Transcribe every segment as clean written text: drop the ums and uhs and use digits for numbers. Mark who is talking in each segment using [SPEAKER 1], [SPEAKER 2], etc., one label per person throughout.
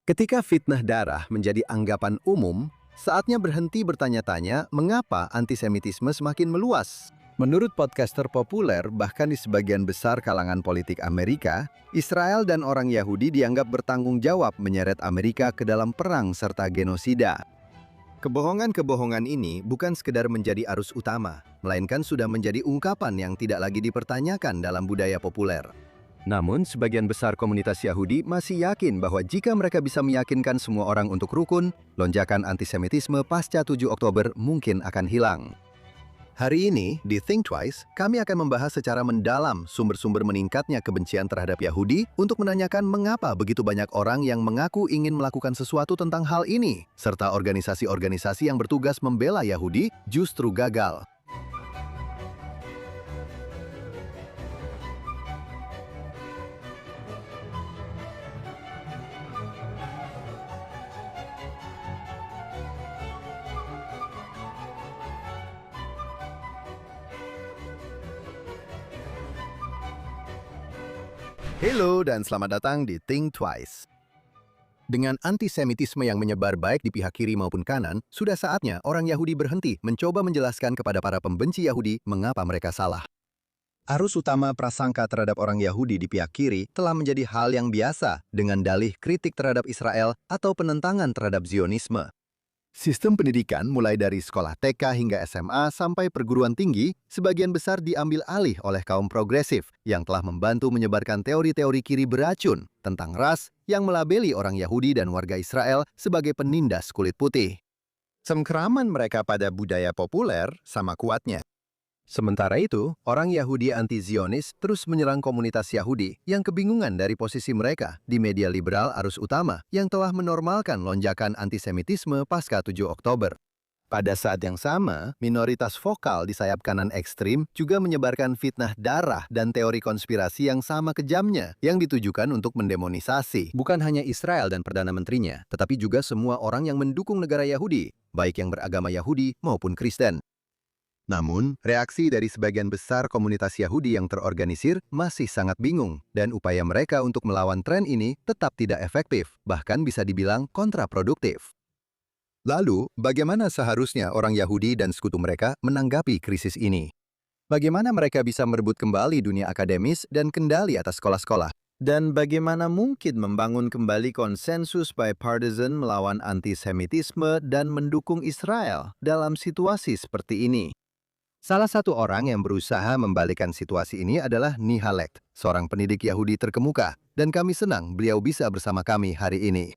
[SPEAKER 1] Ketika fitnah darah menjadi anggapan umum, saatnya berhenti bertanya-tanya mengapa antisemitisme semakin meluas. Menurut podcaster populer, bahkan di sebagian besar kalangan politik Amerika, Israel dan orang Yahudi dianggap bertanggung jawab menyeret Amerika ke dalam perang serta genosida. Kebohongan-kebohongan ini bukan sekedar menjadi arus utama, melainkan sudah menjadi ungkapan yang tidak lagi dipertanyakan dalam budaya populer. Namun, sebagian besar komunitas Yahudi masih yakin bahwa jika mereka bisa meyakinkan semua orang untuk rukun, lonjakan antisemitisme pasca 7 Oktober mungkin akan hilang. Hari ini, di Think Twice, kami akan membahas secara mendalam sumber-sumber meningkatnya kebencian terhadap Yahudi untuk menanyakan mengapa begitu banyak orang yang mengaku ingin melakukan sesuatu tentang hal ini, serta organisasi-organisasi yang bertugas membela Yahudi justru gagal. Halo dan selamat datang di Think Twice. Dengan antisemitisme yang menyebar baik di pihak kiri maupun kanan, sudah saatnya orang Yahudi berhenti mencoba menjelaskan kepada para pembenci Yahudi mengapa mereka salah. Arus utama prasangka terhadap orang Yahudi di pihak kiri telah menjadi hal yang biasa dengan dalih kritik terhadap Israel atau penentangan terhadap Zionisme. Sistem pendidikan mulai dari sekolah TK hingga SMA sampai perguruan tinggi sebagian besar diambil alih oleh kaum progresif yang telah membantu menyebarkan teori-teori kiri beracun tentang ras yang melabeli orang Yahudi dan warga Israel sebagai penindas kulit putih. Cengkeraman mereka pada budaya populer sama kuatnya. Sementara itu, orang Yahudi anti-Zionis terus menyerang komunitas Yahudi yang kebingungan dari posisi mereka di media liberal arus utama yang telah menormalkan lonjakan antisemitisme pasca 7 Oktober. Pada saat yang sama, minoritas vokal di sayap kanan ekstrim juga menyebarkan fitnah darah dan teori konspirasi yang sama kejamnya yang ditujukan untuk mendemonisasi bukan hanya Israel dan Perdana Menterinya, tetapi juga semua orang yang mendukung negara Yahudi, baik yang beragama Yahudi maupun Kristen. Namun, reaksi dari sebagian besar komunitas Yahudi yang terorganisir masih sangat bingung, dan upaya mereka untuk melawan tren ini tetap tidak efektif, bahkan bisa dibilang kontraproduktif. Lalu, bagaimana seharusnya orang Yahudi dan sekutu mereka menanggapi krisis ini? Bagaimana mereka bisa merebut kembali dunia akademis dan kendali atas sekolah-sekolah? Dan bagaimana mungkin membangun kembali konsensus bipartisan melawan antisemitisme dan mendukung Israel dalam situasi seperti ini? Salah satu orang yang berusaha membalikkan situasi ini adalah Nihalekt, seorang pendidik Yahudi terkemuka, dan kami senang beliau bisa bersama kami hari ini.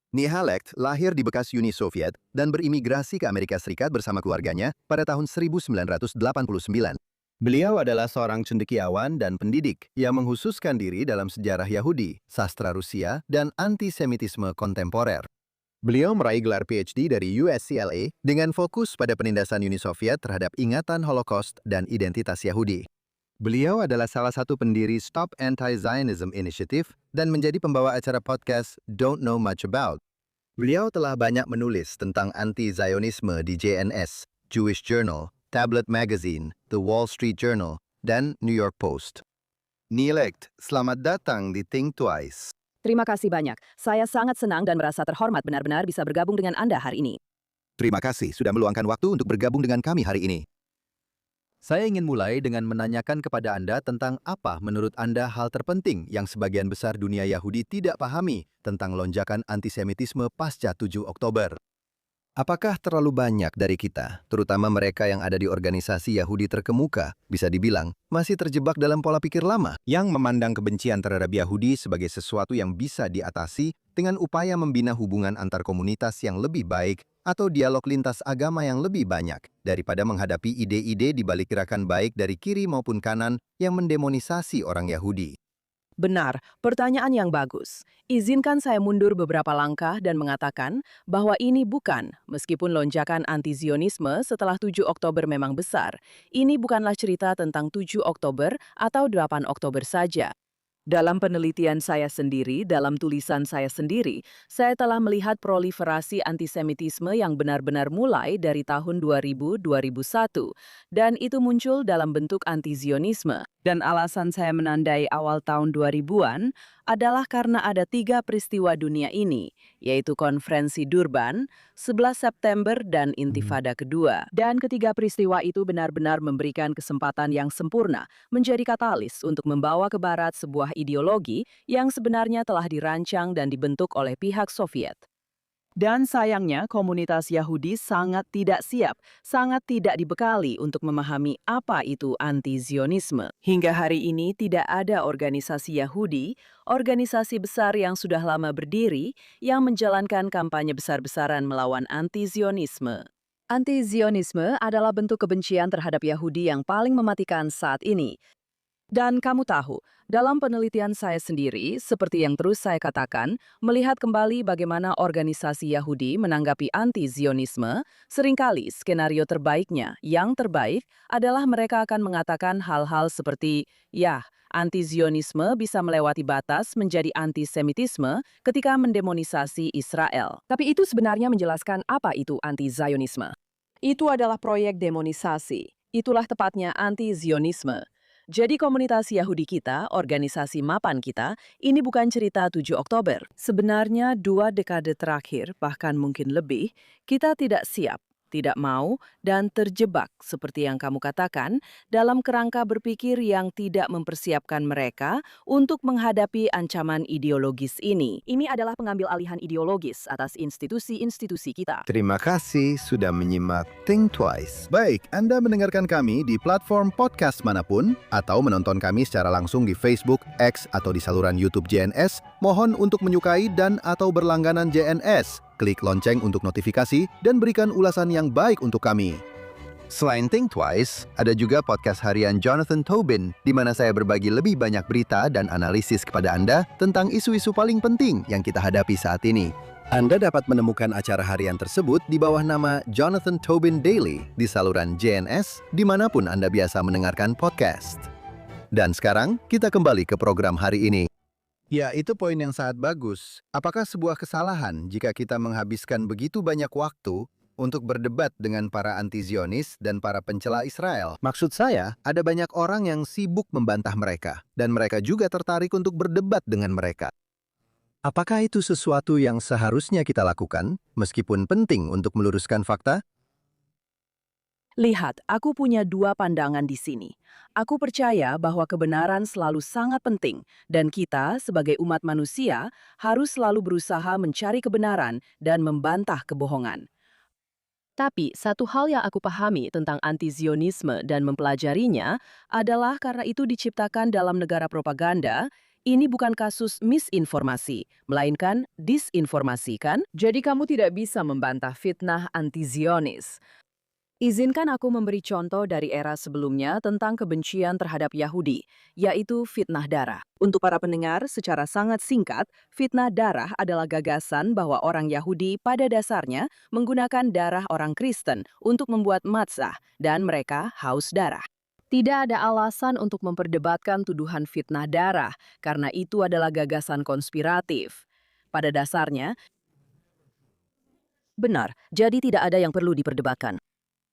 [SPEAKER 1] Nihalekt lahir di bekas Uni Soviet dan berimigrasi ke Amerika Serikat bersama keluarganya pada tahun 1989. Beliau adalah seorang cendekiawan dan pendidik yang menghususkan diri dalam sejarah Yahudi, sastra Rusia, dan antisemitisme kontemporer. Beliau meraih gelar PhD dari UCLA dengan fokus pada penindasan Uni Soviet terhadap ingatan Holocaust dan identitas Yahudi. Beliau adalah salah satu pendiri Stop Anti-Zionism Initiative dan menjadi pembawa acara podcast Don't Know Much About. Beliau telah banyak menulis tentang anti-Zionisme di JNS, Jewish Journal, Tablet Magazine, The Wall Street Journal, dan New York Post. Nihalekt, selamat datang di Think Twice.
[SPEAKER 2] Terima kasih banyak. Saya sangat senang dan merasa terhormat benar-benar bisa bergabung dengan Anda hari ini.
[SPEAKER 1] Terima kasih sudah meluangkan waktu untuk bergabung dengan kami hari ini. Saya ingin mulai dengan menanyakan kepada Anda tentang apa menurut Anda hal terpenting yang sebagian besar dunia Yahudi tidak pahami tentang lonjakan antisemitisme pasca 7 Oktober. Apakah terlalu banyak dari kita, terutama mereka yang ada di organisasi Yahudi terkemuka, bisa dibilang masih terjebak dalam pola pikir lama yang memandang kebencian terhadap Yahudi sebagai sesuatu yang bisa diatasi dengan upaya membina hubungan antar komunitas yang lebih baik atau dialog lintas agama yang lebih banyak daripada menghadapi ide-ide di balik gerakan baik dari kiri maupun kanan yang mendemonisasi orang Yahudi?
[SPEAKER 2] Benar, pertanyaan yang bagus. Izinkan saya mundur beberapa langkah dan mengatakan bahwa ini bukan, meskipun lonjakan anti-Zionisme setelah 7 Oktober memang besar, ini bukanlah cerita tentang 7 Oktober atau 8 Oktober saja. Dalam penelitian saya sendiri, dalam tulisan saya sendiri, saya telah melihat proliferasi antisemitisme yang benar-benar mulai dari tahun 2000-2001, dan itu muncul dalam bentuk anti-Zionisme. Dan alasan saya menandai awal tahun 2000-an adalah karena ada 3 peristiwa dunia ini, yaitu Konferensi Durban, 11 September, dan Intifada kedua. Dan ketiga peristiwa itu benar-benar memberikan kesempatan yang sempurna menjadi katalis untuk membawa ke barat sebuah ideologi yang sebenarnya telah dirancang dan dibentuk oleh pihak Soviet. Dan sayangnya komunitas Yahudi sangat tidak siap, sangat tidak dibekali untuk memahami apa itu anti-Zionisme. Hingga hari ini tidak ada organisasi Yahudi, organisasi besar yang sudah lama berdiri, yang menjalankan kampanye besar-besaran melawan anti-Zionisme. Anti-Zionisme adalah bentuk kebencian terhadap Yahudi yang paling mematikan saat ini. Dan kamu tahu, dalam penelitian saya sendiri, seperti yang terus saya katakan, melihat kembali bagaimana organisasi Yahudi menanggapi anti-Zionisme, seringkali skenario terbaiknya, yang terbaik, adalah mereka akan mengatakan hal-hal seperti, ya, anti-Zionisme bisa melewati batas menjadi antisemitisme ketika mendemonisasi Israel. Tapi itu sebenarnya menjelaskan apa itu anti-Zionisme. Itu adalah proyek demonisasi. Itulah tepatnya anti-Zionisme. Jadi komunitas Yahudi kita, organisasi mapan kita, ini bukan cerita 7 Oktober. Sebenarnya 2 dekade terakhir, bahkan mungkin lebih, kita tidak siap, tidak mau, dan terjebak, seperti yang kamu katakan, dalam kerangka berpikir yang tidak mempersiapkan mereka untuk menghadapi ancaman ideologis ini. Ini adalah pengambil alihan ideologis atas institusi-institusi kita.
[SPEAKER 1] Terima kasih sudah menyimak Think Twice. Baik, Anda mendengarkan kami di platform podcast manapun atau menonton kami secara langsung di Facebook, X, atau di saluran YouTube JNS, mohon untuk menyukai dan atau berlangganan JNS. Klik lonceng untuk notifikasi dan berikan ulasan yang baik untuk kami. Selain Think Twice, ada juga podcast harian Jonathan Tobin, di mana saya berbagi lebih banyak berita dan analisis kepada Anda tentang isu-isu paling penting yang kita hadapi saat ini. Anda dapat menemukan acara harian tersebut di bawah nama Jonathan Tobin Daily di saluran JNS, dimanapun Anda biasa mendengarkan podcast. Dan sekarang, kita kembali ke program hari ini. Ya, itu poin yang sangat bagus. Apakah sebuah kesalahan jika kita menghabiskan begitu banyak waktu untuk berdebat dengan para anti-Zionis dan para pencela Israel? Maksud saya, ada banyak orang yang sibuk membantah mereka, dan mereka juga tertarik untuk berdebat dengan mereka. Apakah itu sesuatu yang seharusnya kita lakukan, meskipun penting untuk meluruskan fakta?
[SPEAKER 2] Lihat, aku punya 2 pandangan di sini. Aku percaya bahwa kebenaran selalu sangat penting, dan kita, sebagai umat manusia, harus selalu berusaha mencari kebenaran dan membantah kebohongan. Tapi, satu hal yang aku pahami tentang anti-Zionisme dan mempelajarinya adalah karena itu diciptakan dalam negara propaganda, ini bukan kasus misinformasi, melainkan disinformasi, kan? Jadi kamu tidak bisa membantah fitnah anti-Zionis. Izinkan aku memberi contoh dari era sebelumnya tentang kebencian terhadap Yahudi, yaitu fitnah darah. Untuk para pendengar, secara sangat singkat, fitnah darah adalah gagasan bahwa orang Yahudi pada dasarnya menggunakan darah orang Kristen untuk membuat matzah, dan mereka haus darah. Tidak ada alasan untuk memperdebatkan tuduhan fitnah darah, karena itu adalah gagasan konspiratif. Pada dasarnya, benar, jadi tidak ada yang perlu diperdebatkan.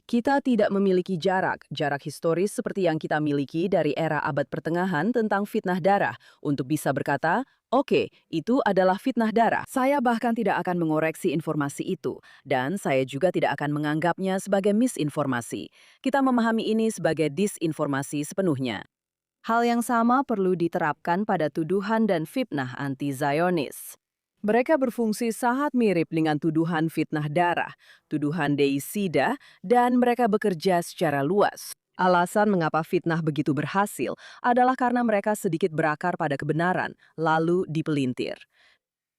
[SPEAKER 2] Kita tidak memiliki jarak historis seperti yang kita miliki dari era abad pertengahan tentang fitnah darah untuk bisa berkata, oke, itu adalah fitnah darah. Saya bahkan tidak akan mengoreksi informasi itu, dan saya juga tidak akan menganggapnya sebagai misinformasi. Kita memahami ini sebagai disinformasi sepenuhnya. Hal yang sama perlu diterapkan pada tuduhan dan fitnah anti-Zionis. Mereka berfungsi sangat mirip dengan tuduhan fitnah darah, tuduhan deisida, dan mereka bekerja secara luas. Alasan mengapa fitnah begitu berhasil adalah karena mereka sedikit berakar pada kebenaran, lalu dipelintir.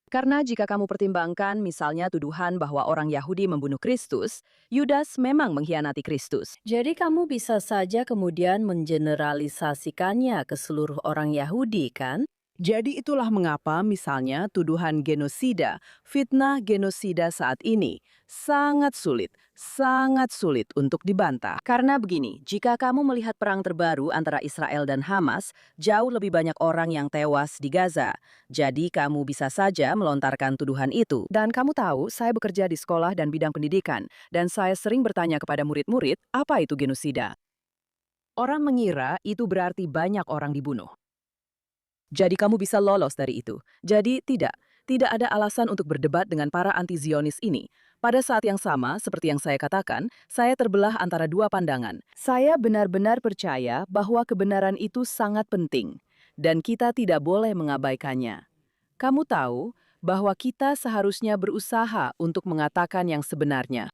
[SPEAKER 2] Karena jika kamu pertimbangkan misalnya tuduhan bahwa orang Yahudi membunuh Kristus, Yudas memang mengkhianati Kristus. Jadi kamu bisa saja kemudian mengeneralisasikannya ke seluruh orang Yahudi, kan? Jadi itulah mengapa misalnya tuduhan genosida, fitnah genosida saat ini sangat sulit untuk dibantah. Karena begini, jika kamu melihat perang terbaru antara Israel dan Hamas, jauh lebih banyak orang yang tewas di Gaza. Jadi kamu bisa saja melontarkan tuduhan itu. Dan kamu tahu, saya bekerja di sekolah dan bidang pendidikan, dan saya sering bertanya kepada murid-murid, apa itu genosida? Orang mengira itu berarti banyak orang dibunuh. Jadi kamu bisa lolos dari itu. Jadi tidak ada alasan untuk berdebat dengan para anti-Zionis ini. Pada saat yang sama, seperti yang saya katakan, saya terbelah antara dua pandangan. Saya benar-benar percaya bahwa kebenaran itu sangat penting, dan kita tidak boleh mengabaikannya. Kamu tahu bahwa kita seharusnya berusaha untuk mengatakan yang sebenarnya.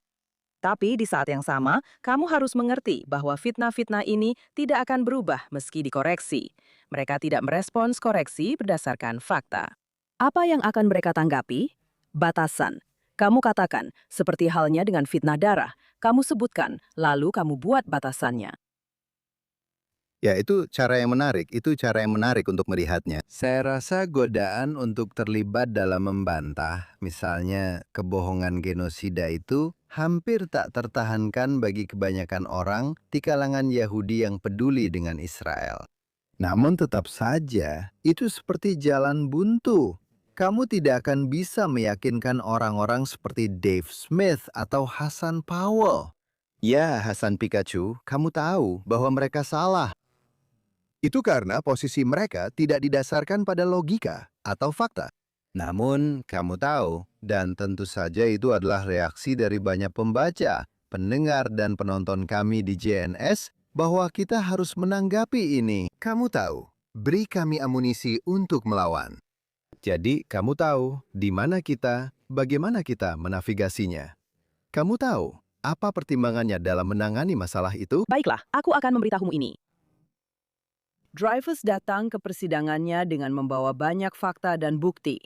[SPEAKER 2] Tapi di saat yang sama, kamu harus mengerti bahwa fitnah-fitnah ini tidak akan berubah meski dikoreksi. Mereka tidak merespons koreksi berdasarkan fakta. Apa yang akan mereka tanggapi? Batasan. Kamu katakan, seperti halnya dengan fitnah darah. Kamu sebutkan, lalu kamu buat batasannya.
[SPEAKER 1] Ya, itu cara yang menarik untuk melihatnya. Saya rasa godaan untuk terlibat dalam membantah, misalnya kebohongan genosida itu, hampir tak tertahankan bagi kebanyakan orang di kalangan Yahudi yang peduli dengan Israel. Namun tetap saja, itu seperti jalan buntu. Kamu tidak akan bisa meyakinkan orang-orang seperti Dave Smith atau Hasan Powell. Ya, Hasan Pikachu, kamu tahu bahwa mereka salah. Itu karena posisi mereka tidak didasarkan pada logika atau fakta. Namun, kamu tahu, dan tentu saja itu adalah reaksi dari banyak pembaca, pendengar, dan penonton kami di JNS, bahwa kita harus menanggapi ini. Kamu tahu, beri kami amunisi untuk melawan. Jadi, kamu tahu di mana kita, bagaimana kita menavigasinya. Kamu tahu apa pertimbangannya dalam menangani masalah itu?
[SPEAKER 2] Baiklah, aku akan memberitahumu ini. Dreyfus datang ke persidangannya dengan membawa banyak fakta dan bukti.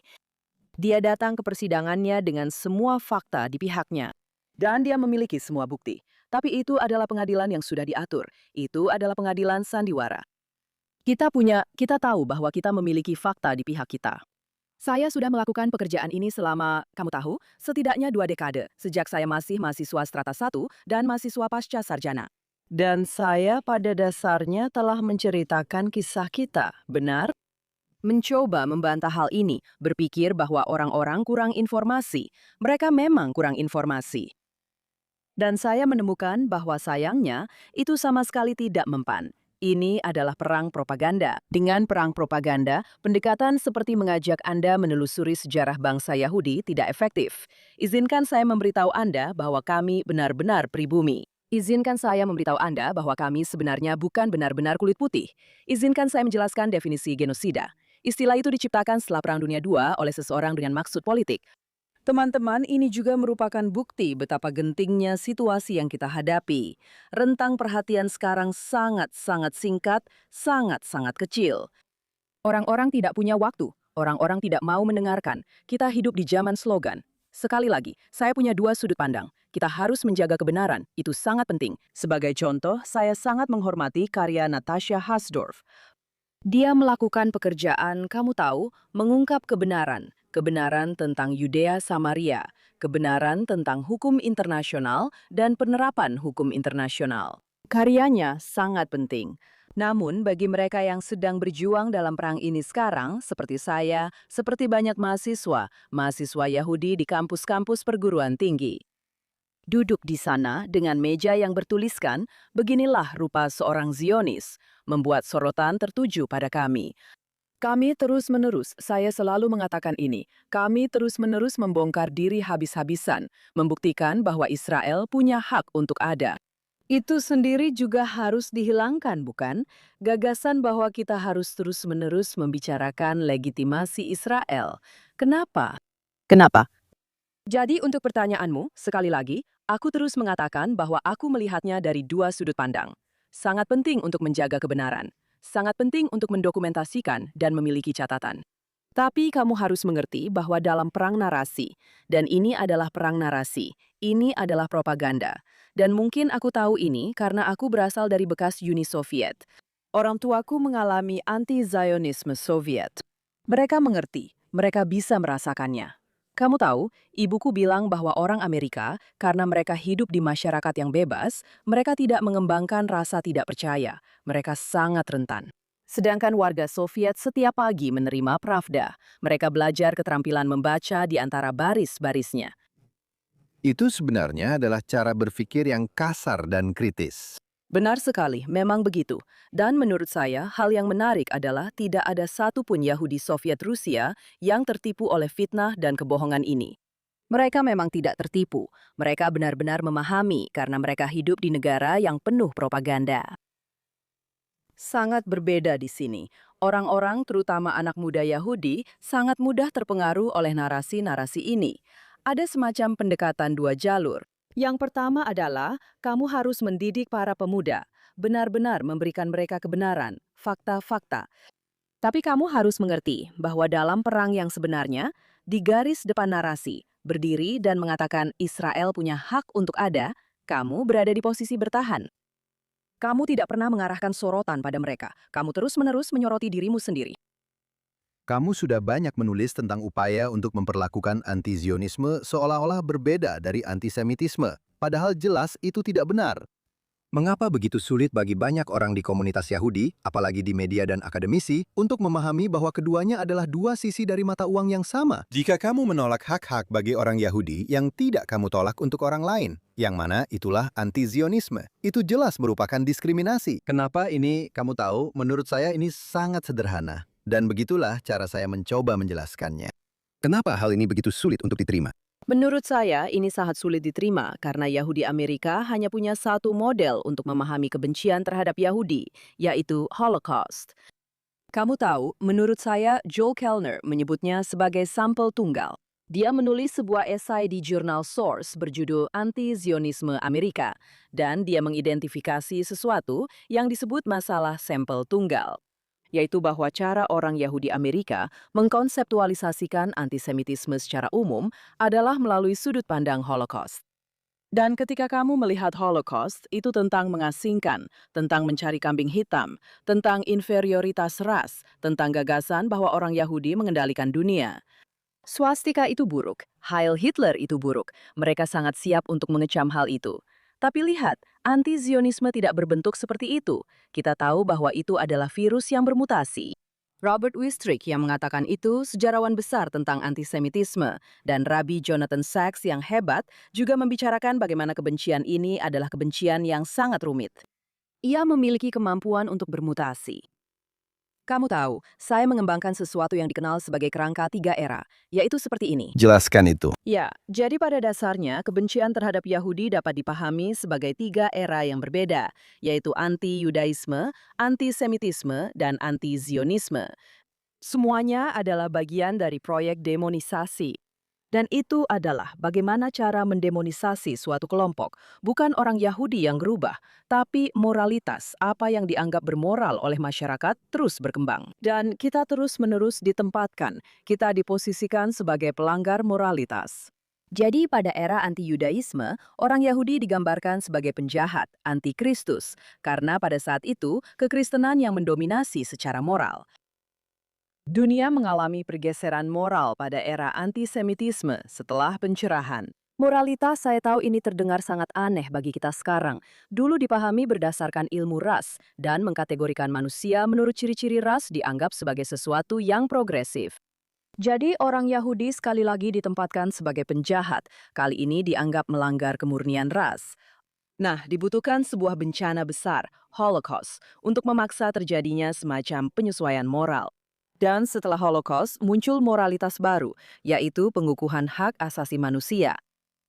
[SPEAKER 2] Dia datang ke persidangannya dengan semua fakta di pihaknya. Dan dia memiliki semua bukti. Tapi itu adalah pengadilan yang sudah diatur. Itu adalah pengadilan sandiwara. Kita tahu bahwa kita memiliki fakta di pihak kita. Saya sudah melakukan pekerjaan ini selama, kamu tahu, setidaknya 2 dekade. Sejak saya masih mahasiswa strata 1 dan mahasiswa pasca sarjana. Dan saya pada dasarnya telah menceritakan kisah kita, benar? Mencoba membantah hal ini, berpikir bahwa orang-orang kurang informasi. Mereka memang kurang informasi. Dan saya menemukan bahwa sayangnya, itu sama sekali tidak mempan. Ini adalah perang propaganda. Dengan perang propaganda, pendekatan seperti mengajak Anda menelusuri sejarah bangsa Yahudi tidak efektif. Izinkan saya memberitahu Anda bahwa kami benar-benar pribumi. Izinkan saya memberitahu Anda bahwa kami sebenarnya bukan benar-benar kulit putih. Izinkan saya menjelaskan definisi genosida. Istilah itu diciptakan setelah Perang Dunia II oleh seseorang dengan maksud politik. Teman-teman, ini juga merupakan bukti betapa gentingnya situasi yang kita hadapi. Rentang perhatian sekarang sangat-sangat singkat, sangat-sangat kecil. Orang-orang tidak punya waktu. Orang-orang tidak mau mendengarkan. Kita hidup di zaman slogan. Sekali lagi, saya punya 2 sudut pandang. Kita harus menjaga kebenaran, itu sangat penting. Sebagai contoh, saya sangat menghormati karya Natasha Hasdorf. Dia melakukan pekerjaan, kamu tahu, mengungkap kebenaran. Kebenaran tentang Yudea Samaria, kebenaran tentang hukum internasional, dan penerapan hukum internasional. Karyanya sangat penting. Namun, bagi mereka yang sedang berjuang dalam perang ini sekarang, seperti saya, seperti banyak mahasiswa Yahudi di kampus-kampus perguruan tinggi. Duduk di sana dengan meja yang bertuliskan, beginilah rupa seorang Zionis, membuat sorotan tertuju pada kami. Kami terus-menerus, saya selalu mengatakan ini, kami terus-menerus membongkar diri habis-habisan, membuktikan bahwa Israel punya hak untuk ada. Itu sendiri juga harus dihilangkan, bukan? Gagasan bahwa kita harus terus-menerus membicarakan legitimasi Israel. Kenapa? Kenapa? Jadi untuk pertanyaanmu, sekali lagi, aku terus mengatakan bahwa aku melihatnya dari 2 sudut pandang. Sangat penting untuk menjaga kebenaran. Sangat penting untuk mendokumentasikan dan memiliki catatan. Tapi kamu harus mengerti bahwa dalam perang narasi, dan ini adalah perang narasi, ini adalah propaganda. Dan mungkin aku tahu ini karena aku berasal dari bekas Uni Soviet. Orang tuaku mengalami anti-Zionisme Soviet. Mereka mengerti, mereka bisa merasakannya. Kamu tahu, ibuku bilang bahwa orang Amerika, karena mereka hidup di masyarakat yang bebas, mereka tidak mengembangkan rasa tidak percaya. Mereka sangat rentan. Sedangkan warga Soviet setiap pagi menerima Pravda. Mereka belajar keterampilan membaca di antara baris-barisnya.
[SPEAKER 1] Itu sebenarnya adalah cara berpikir yang kasar dan kritis.
[SPEAKER 2] Benar sekali, memang begitu. Dan menurut saya, hal yang menarik adalah tidak ada satupun Yahudi Soviet Rusia yang tertipu oleh fitnah dan kebohongan ini. Mereka memang tidak tertipu. Mereka benar-benar memahami karena mereka hidup di negara yang penuh propaganda. Sangat berbeda di sini. Orang-orang, terutama anak muda Yahudi, sangat mudah terpengaruh oleh narasi-narasi ini. Ada semacam pendekatan dua jalur. Yang pertama adalah, kamu harus mendidik para pemuda, benar-benar memberikan mereka kebenaran, fakta-fakta. Tapi kamu harus mengerti bahwa dalam perang yang sebenarnya, di garis depan narasi, berdiri dan mengatakan Israel punya hak untuk ada, kamu berada di posisi bertahan. Kamu tidak pernah mengarahkan sorotan pada mereka. Kamu terus-menerus menyoroti dirimu sendiri.
[SPEAKER 1] Kamu sudah banyak menulis tentang upaya untuk memperlakukan anti-Zionisme seolah-olah berbeda dari antisemitisme, padahal jelas itu tidak benar. Mengapa begitu sulit bagi banyak orang di komunitas Yahudi, apalagi di media dan akademisi, untuk memahami bahwa keduanya adalah dua sisi dari mata uang yang sama? Jika kamu menolak hak-hak bagi orang Yahudi yang tidak kamu tolak untuk orang lain, yang mana itulah anti-Zionisme, itu jelas merupakan diskriminasi. Kenapa ini kamu tahu? Menurut saya ini sangat sederhana. Dan begitulah cara saya mencoba menjelaskannya. Kenapa hal ini begitu sulit untuk diterima?
[SPEAKER 2] Menurut saya, ini sangat sulit diterima karena Yahudi Amerika hanya punya satu model untuk memahami kebencian terhadap Yahudi, yaitu Holocaust. Kamu tahu, menurut saya, Joel Kellner menyebutnya sebagai sampel tunggal. Dia menulis sebuah esai di jurnal Source berjudul Anti-Zionisme Amerika, dan dia mengidentifikasi sesuatu yang disebut masalah sampel tunggal, yaitu bahwa cara orang Yahudi Amerika mengkonseptualisasikan antisemitisme secara umum adalah melalui sudut pandang Holocaust. Dan ketika kamu melihat Holocaust, itu tentang mengasingkan, tentang mencari kambing hitam, tentang inferioritas ras, tentang gagasan bahwa orang Yahudi mengendalikan dunia. Swastika itu buruk, Heil Hitler itu buruk, mereka sangat siap untuk mengecam hal itu. Tapi lihat, anti-Zionisme tidak berbentuk seperti itu. Kita tahu bahwa itu adalah virus yang bermutasi. Robert Wistrick yang mengatakan itu sejarawan besar tentang antisemitisme, dan Rabbi Jonathan Sacks yang hebat juga membicarakan bagaimana kebencian ini adalah kebencian yang sangat rumit. Ia memiliki kemampuan untuk bermutasi. Kamu tahu, saya mengembangkan sesuatu yang dikenal sebagai kerangka 3 era, yaitu seperti ini.
[SPEAKER 1] Jelaskan itu.
[SPEAKER 2] Ya, jadi pada dasarnya kebencian terhadap Yahudi dapat dipahami sebagai 3 era yang berbeda, yaitu anti-Yudaisme, antisemitisme, dan anti-Zionisme. Semuanya adalah bagian dari proyek demonisasi. Dan itu adalah bagaimana cara mendemonisasi suatu kelompok, bukan orang Yahudi yang berubah, tapi moralitas, apa yang dianggap bermoral oleh masyarakat, terus berkembang. Dan kita terus-menerus ditempatkan, kita diposisikan sebagai pelanggar moralitas. Jadi pada era anti-Yudaisme, orang Yahudi digambarkan sebagai penjahat, anti-Kristus, karena pada saat itu kekristenan yang mendominasi secara moral. Dunia mengalami pergeseran moral pada era antisemitisme setelah pencerahan. Moralitas saya tahu ini terdengar sangat aneh bagi kita sekarang. Dulu dipahami berdasarkan ilmu ras dan mengkategorikan manusia menurut ciri-ciri ras dianggap sebagai sesuatu yang progresif. Jadi orang Yahudi sekali lagi ditempatkan sebagai penjahat, kali ini dianggap melanggar kemurnian ras. Nah, dibutuhkan sebuah bencana besar, Holocaust, untuk memaksa terjadinya semacam penyesuaian moral. Dan setelah Holocaust, muncul moralitas baru, yaitu pengukuhan hak asasi manusia.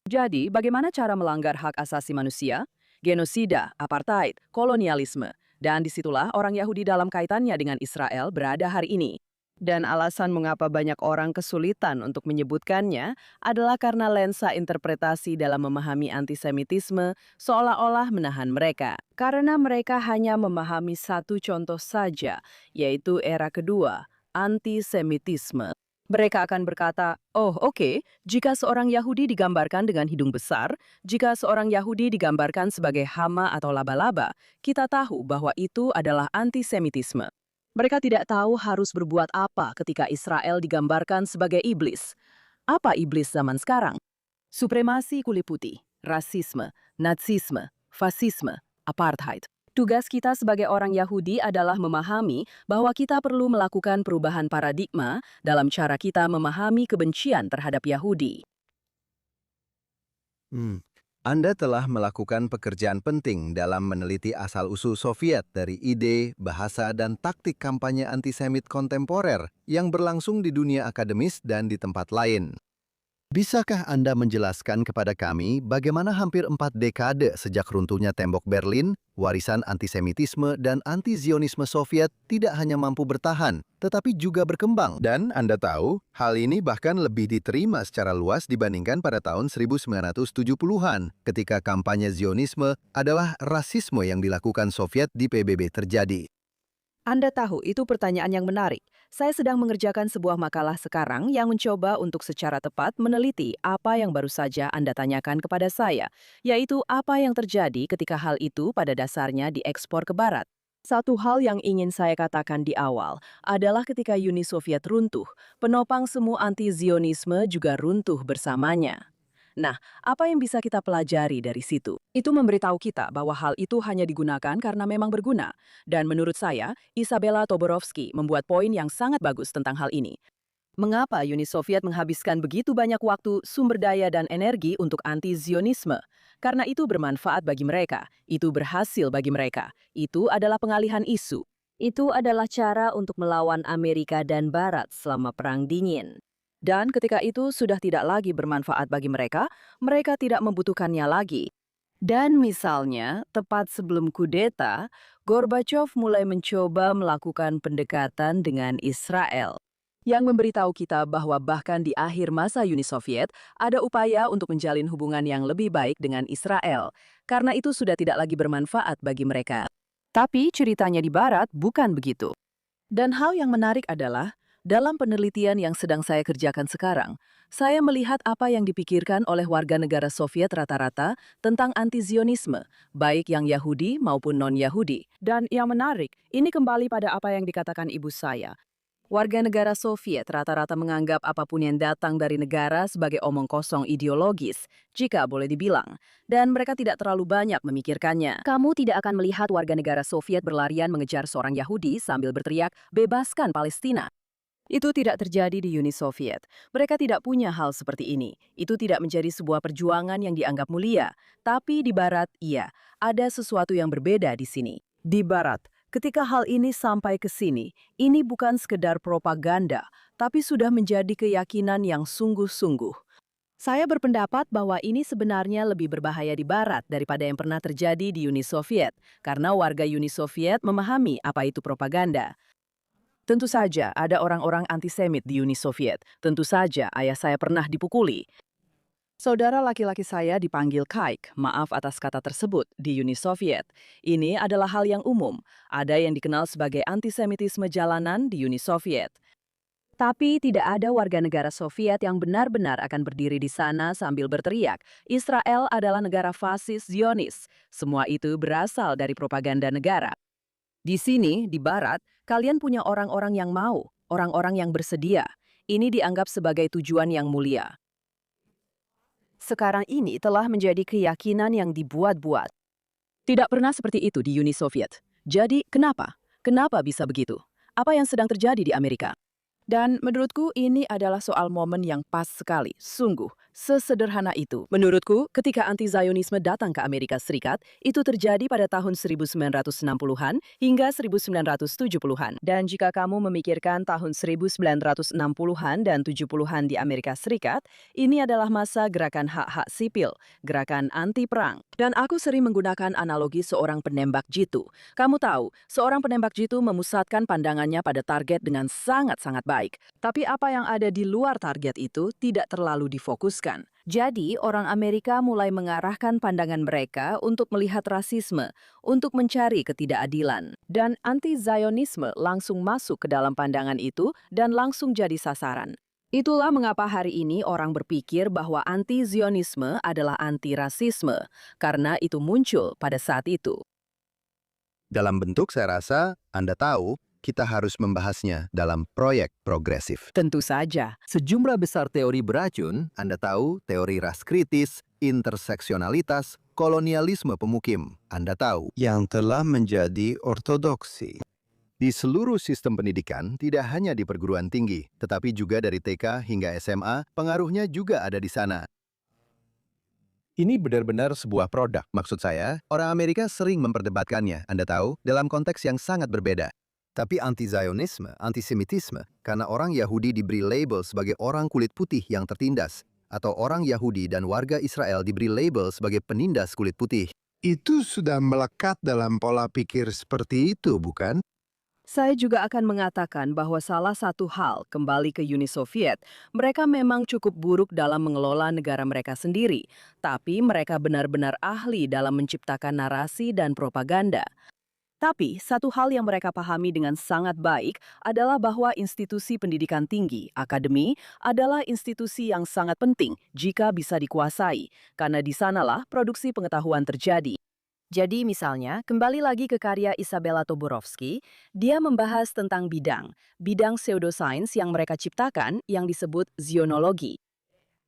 [SPEAKER 2] Jadi, bagaimana cara melanggar hak asasi manusia? Genosida, apartheid, kolonialisme. Dan disitulah orang Yahudi dalam kaitannya dengan Israel berada hari ini. Dan alasan mengapa banyak orang kesulitan untuk menyebutkannya adalah karena lensa interpretasi dalam memahami antisemitisme seolah-olah menahan mereka. Karena mereka hanya memahami satu contoh saja, yaitu era kedua, antisemitisme. Mereka akan berkata, oh oke, jika seorang Yahudi digambarkan dengan hidung besar, jika seorang Yahudi digambarkan sebagai hama atau laba-laba, kita tahu bahwa itu adalah antisemitisme. Mereka tidak tahu harus berbuat apa ketika Israel digambarkan sebagai iblis. Apa iblis zaman sekarang? Supremasi kulit putih, rasisme, nazisme, fasisme, apartheid. Tugas kita sebagai orang Yahudi adalah memahami bahwa kita perlu melakukan perubahan paradigma dalam cara kita memahami kebencian terhadap Yahudi.
[SPEAKER 1] Anda telah melakukan pekerjaan penting dalam meneliti asal-usul Soviet dari ide, bahasa, dan taktik kampanye antisemit kontemporer yang berlangsung di dunia akademis dan di tempat lain. Bisakah Anda menjelaskan kepada kami bagaimana hampir 4 dekade sejak runtuhnya tembok Berlin, warisan antisemitisme dan anti-Zionisme Soviet tidak hanya mampu bertahan, tetapi juga berkembang? Dan Anda tahu, hal ini bahkan lebih diterima secara luas dibandingkan pada tahun 1970-an, ketika kampanye Zionisme adalah rasisme yang dilakukan Soviet di PBB terjadi.
[SPEAKER 2] Anda tahu, itu pertanyaan yang menarik. Saya sedang mengerjakan sebuah makalah sekarang yang mencoba untuk secara tepat meneliti apa yang baru saja Anda tanyakan kepada saya, yaitu apa yang terjadi ketika hal itu pada dasarnya diekspor ke Barat. Satu hal yang ingin saya katakan di awal adalah ketika Uni Soviet runtuh, penopang semu anti-Zionisme juga runtuh bersamanya. Nah, apa yang bisa kita pelajari dari situ? Itu memberitahu kita bahwa hal itu hanya digunakan karena memang berguna. Dan menurut saya, Isabella Toborowski membuat poin yang sangat bagus tentang hal ini. Mengapa Uni Soviet menghabiskan begitu banyak waktu, sumber daya, dan energi untuk anti-Zionisme? Karena itu bermanfaat bagi mereka, itu berhasil bagi mereka, itu adalah pengalihan isu. Itu adalah cara untuk melawan Amerika dan Barat selama Perang Dingin. Dan ketika itu sudah tidak lagi bermanfaat bagi mereka, mereka tidak membutuhkannya lagi. Dan misalnya, tepat sebelum kudeta, Gorbachev mulai mencoba melakukan pendekatan dengan Israel, yang memberitahu kita bahwa bahkan di akhir masa Uni Soviet, ada upaya untuk menjalin hubungan yang lebih baik dengan Israel, karena itu sudah tidak lagi bermanfaat bagi mereka. Tapi ceritanya di Barat bukan begitu. Dan hal yang menarik adalah, dalam penelitian yang sedang saya kerjakan sekarang, saya melihat apa yang dipikirkan oleh warga negara Soviet rata-rata tentang anti-Zionisme, baik yang Yahudi maupun non-Yahudi. Dan yang menarik, ini kembali pada apa yang dikatakan ibu saya. Warga negara Soviet rata-rata menganggap apapun yang datang dari negara sebagai omong kosong ideologis, jika boleh dibilang, dan mereka tidak terlalu banyak memikirkannya. Kamu tidak akan melihat warga negara Soviet berlarian mengejar seorang Yahudi sambil berteriak, "Bebaskan Palestina!" Itu tidak terjadi di Uni Soviet. Mereka tidak punya hal seperti ini. Itu tidak menjadi sebuah perjuangan yang dianggap mulia. Tapi di Barat, iya, ada sesuatu yang berbeda di sini. Di Barat, ketika hal ini sampai ke sini, ini bukan sekedar propaganda, tapi sudah menjadi keyakinan yang sungguh-sungguh. Saya berpendapat bahwa ini sebenarnya lebih berbahaya di Barat daripada yang pernah terjadi di Uni Soviet, karena warga Uni Soviet memahami apa itu propaganda. Tentu saja ada orang-orang antisemit di Uni Soviet. Tentu saja ayah saya pernah dipukuli. Saudara laki-laki saya dipanggil kaik, maaf atas kata tersebut, di Uni Soviet. Ini adalah hal yang umum. Ada yang dikenal sebagai antisemitisme jalanan di Uni Soviet. Tapi tidak ada warga negara Soviet yang benar-benar akan berdiri di sana sambil berteriak, Israel adalah negara fasis Zionis. Semua itu berasal dari propaganda negara. Di sini, di Barat, kalian punya orang-orang yang mau, orang-orang yang bersedia. Ini dianggap sebagai tujuan yang mulia. Sekarang ini telah menjadi keyakinan yang dibuat-buat. Tidak pernah seperti itu di Uni Soviet. Jadi, kenapa? Kenapa bisa begitu? Apa yang sedang terjadi di Amerika? Dan menurutku ini adalah soal momen yang pas sekali, sungguh, sesederhana itu. Menurutku, ketika anti-Zionisme datang ke Amerika Serikat, itu terjadi pada tahun 1960-an hingga 1970-an. Dan jika kamu memikirkan tahun 1960-an dan 70-an di Amerika Serikat, ini adalah masa gerakan hak-hak sipil, gerakan anti-perang. Dan aku sering menggunakan analogi seorang penembak jitu. Kamu tahu, seorang penembak jitu memusatkan pandangannya pada target dengan sangat-sangat baik. Tapi apa yang ada di luar target itu tidak terlalu difokuskan. Jadi, orang Amerika mulai mengarahkan pandangan mereka untuk melihat rasisme, untuk mencari ketidakadilan. Dan anti-Zionisme langsung masuk ke dalam pandangan itu dan langsung jadi sasaran. Itulah mengapa hari ini orang berpikir bahwa anti-Zionisme adalah anti-rasisme, karena itu muncul pada saat itu.
[SPEAKER 1] Dalam bentuk saya rasa, Anda tahu, kita harus membahasnya dalam proyek progresif.
[SPEAKER 2] Tentu saja.
[SPEAKER 1] Sejumlah besar teori beracun, Anda tahu, teori ras kritis, interseksionalitas, kolonialisme pemukim, Anda tahu, yang telah menjadi ortodoksi di seluruh sistem pendidikan, tidak hanya di perguruan tinggi, tetapi juga dari TK hingga SMA, pengaruhnya juga ada di sana. Ini benar-benar sebuah produk. Maksud saya, orang Amerika sering memperdebatkannya, Anda tahu, dalam konteks yang sangat berbeda. Tapi anti-Zionisme, antisemitisme, karena orang Yahudi diberi label sebagai orang kulit putih yang tertindas, atau orang Yahudi dan warga Israel diberi label sebagai penindas kulit putih. Itu sudah melekat dalam pola pikir seperti itu, bukan?
[SPEAKER 2] Saya juga akan mengatakan bahwa salah satu hal kembali ke Uni Soviet, mereka memang cukup buruk dalam mengelola negara mereka sendiri, tapi mereka benar-benar ahli dalam menciptakan narasi dan propaganda. Tapi, satu hal yang mereka pahami dengan sangat baik adalah bahwa institusi pendidikan tinggi, akademi, adalah institusi yang sangat penting jika bisa dikuasai, karena di sanalah produksi pengetahuan terjadi. Jadi misalnya, kembali lagi ke karya Isabella Toborowski, dia membahas tentang bidang pseudoscience yang mereka ciptakan yang disebut zionologi.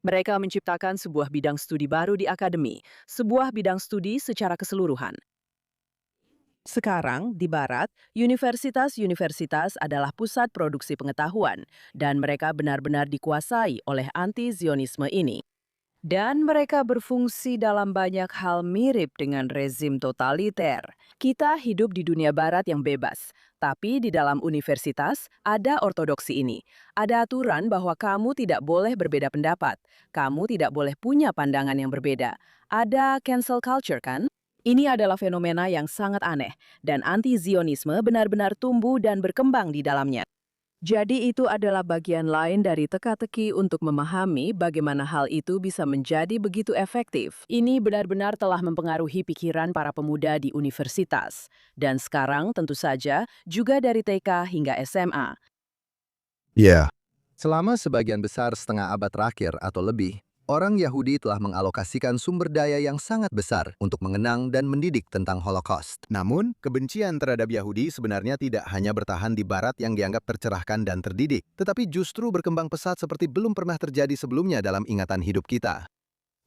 [SPEAKER 2] Mereka menciptakan sebuah bidang studi baru di akademi, sebuah bidang studi secara keseluruhan. Sekarang, di Barat, universitas-universitas adalah pusat produksi pengetahuan, dan mereka benar-benar dikuasai oleh anti-Zionisme ini. Dan mereka berfungsi dalam banyak hal mirip dengan rezim totaliter. Kita hidup di dunia barat yang bebas, tapi di dalam universitas ada ortodoksi ini. Ada aturan bahwa kamu tidak boleh berbeda pendapat, kamu tidak boleh punya pandangan yang berbeda. Ada cancel culture kan? Ini adalah fenomena yang sangat aneh, dan anti-Zionisme benar-benar tumbuh dan berkembang di dalamnya. Jadi itu adalah bagian lain dari teka-teki untuk memahami bagaimana hal itu bisa menjadi begitu efektif. Ini benar-benar telah mempengaruhi pikiran para pemuda di universitas. Dan sekarang tentu saja juga dari TK hingga SMA.
[SPEAKER 1] Ya. Selama sebagian besar setengah abad terakhir atau lebih, orang Yahudi telah mengalokasikan sumber daya yang sangat besar untuk mengenang dan mendidik tentang Holocaust. Namun, kebencian terhadap Yahudi sebenarnya tidak hanya bertahan di Barat yang dianggap tercerahkan dan terdidik, tetapi justru berkembang pesat seperti belum pernah terjadi sebelumnya dalam ingatan hidup kita.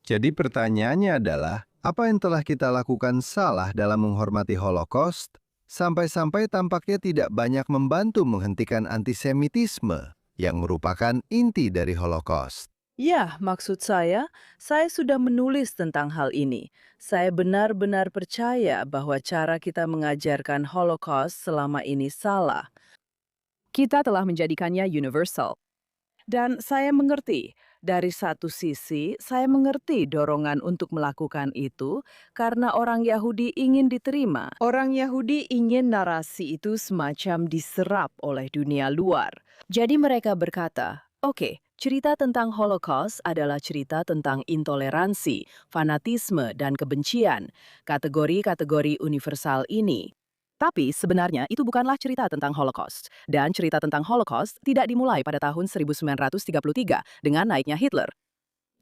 [SPEAKER 1] Jadi pertanyaannya adalah, apa yang telah kita lakukan salah dalam menghormati Holocaust, sampai-sampai tampaknya tidak banyak membantu menghentikan antisemitisme yang merupakan inti dari Holocaust? Ya, maksud saya sudah menulis tentang hal ini. Saya benar-benar percaya bahwa cara kita mengajarkan Holocaust selama ini salah. Kita telah menjadikannya universal. Dan saya mengerti, dari satu sisi, saya mengerti dorongan untuk melakukan itu karena orang Yahudi ingin diterima. Orang Yahudi ingin narasi itu semacam diserap oleh dunia luar. Jadi mereka berkata, oke, cerita tentang Holocaust adalah cerita tentang intoleransi, fanatisme, dan kebencian, kategori-kategori universal ini. Tapi sebenarnya itu bukanlah cerita tentang Holocaust. Dan cerita tentang Holocaust tidak dimulai pada tahun 1933 dengan naiknya Hitler.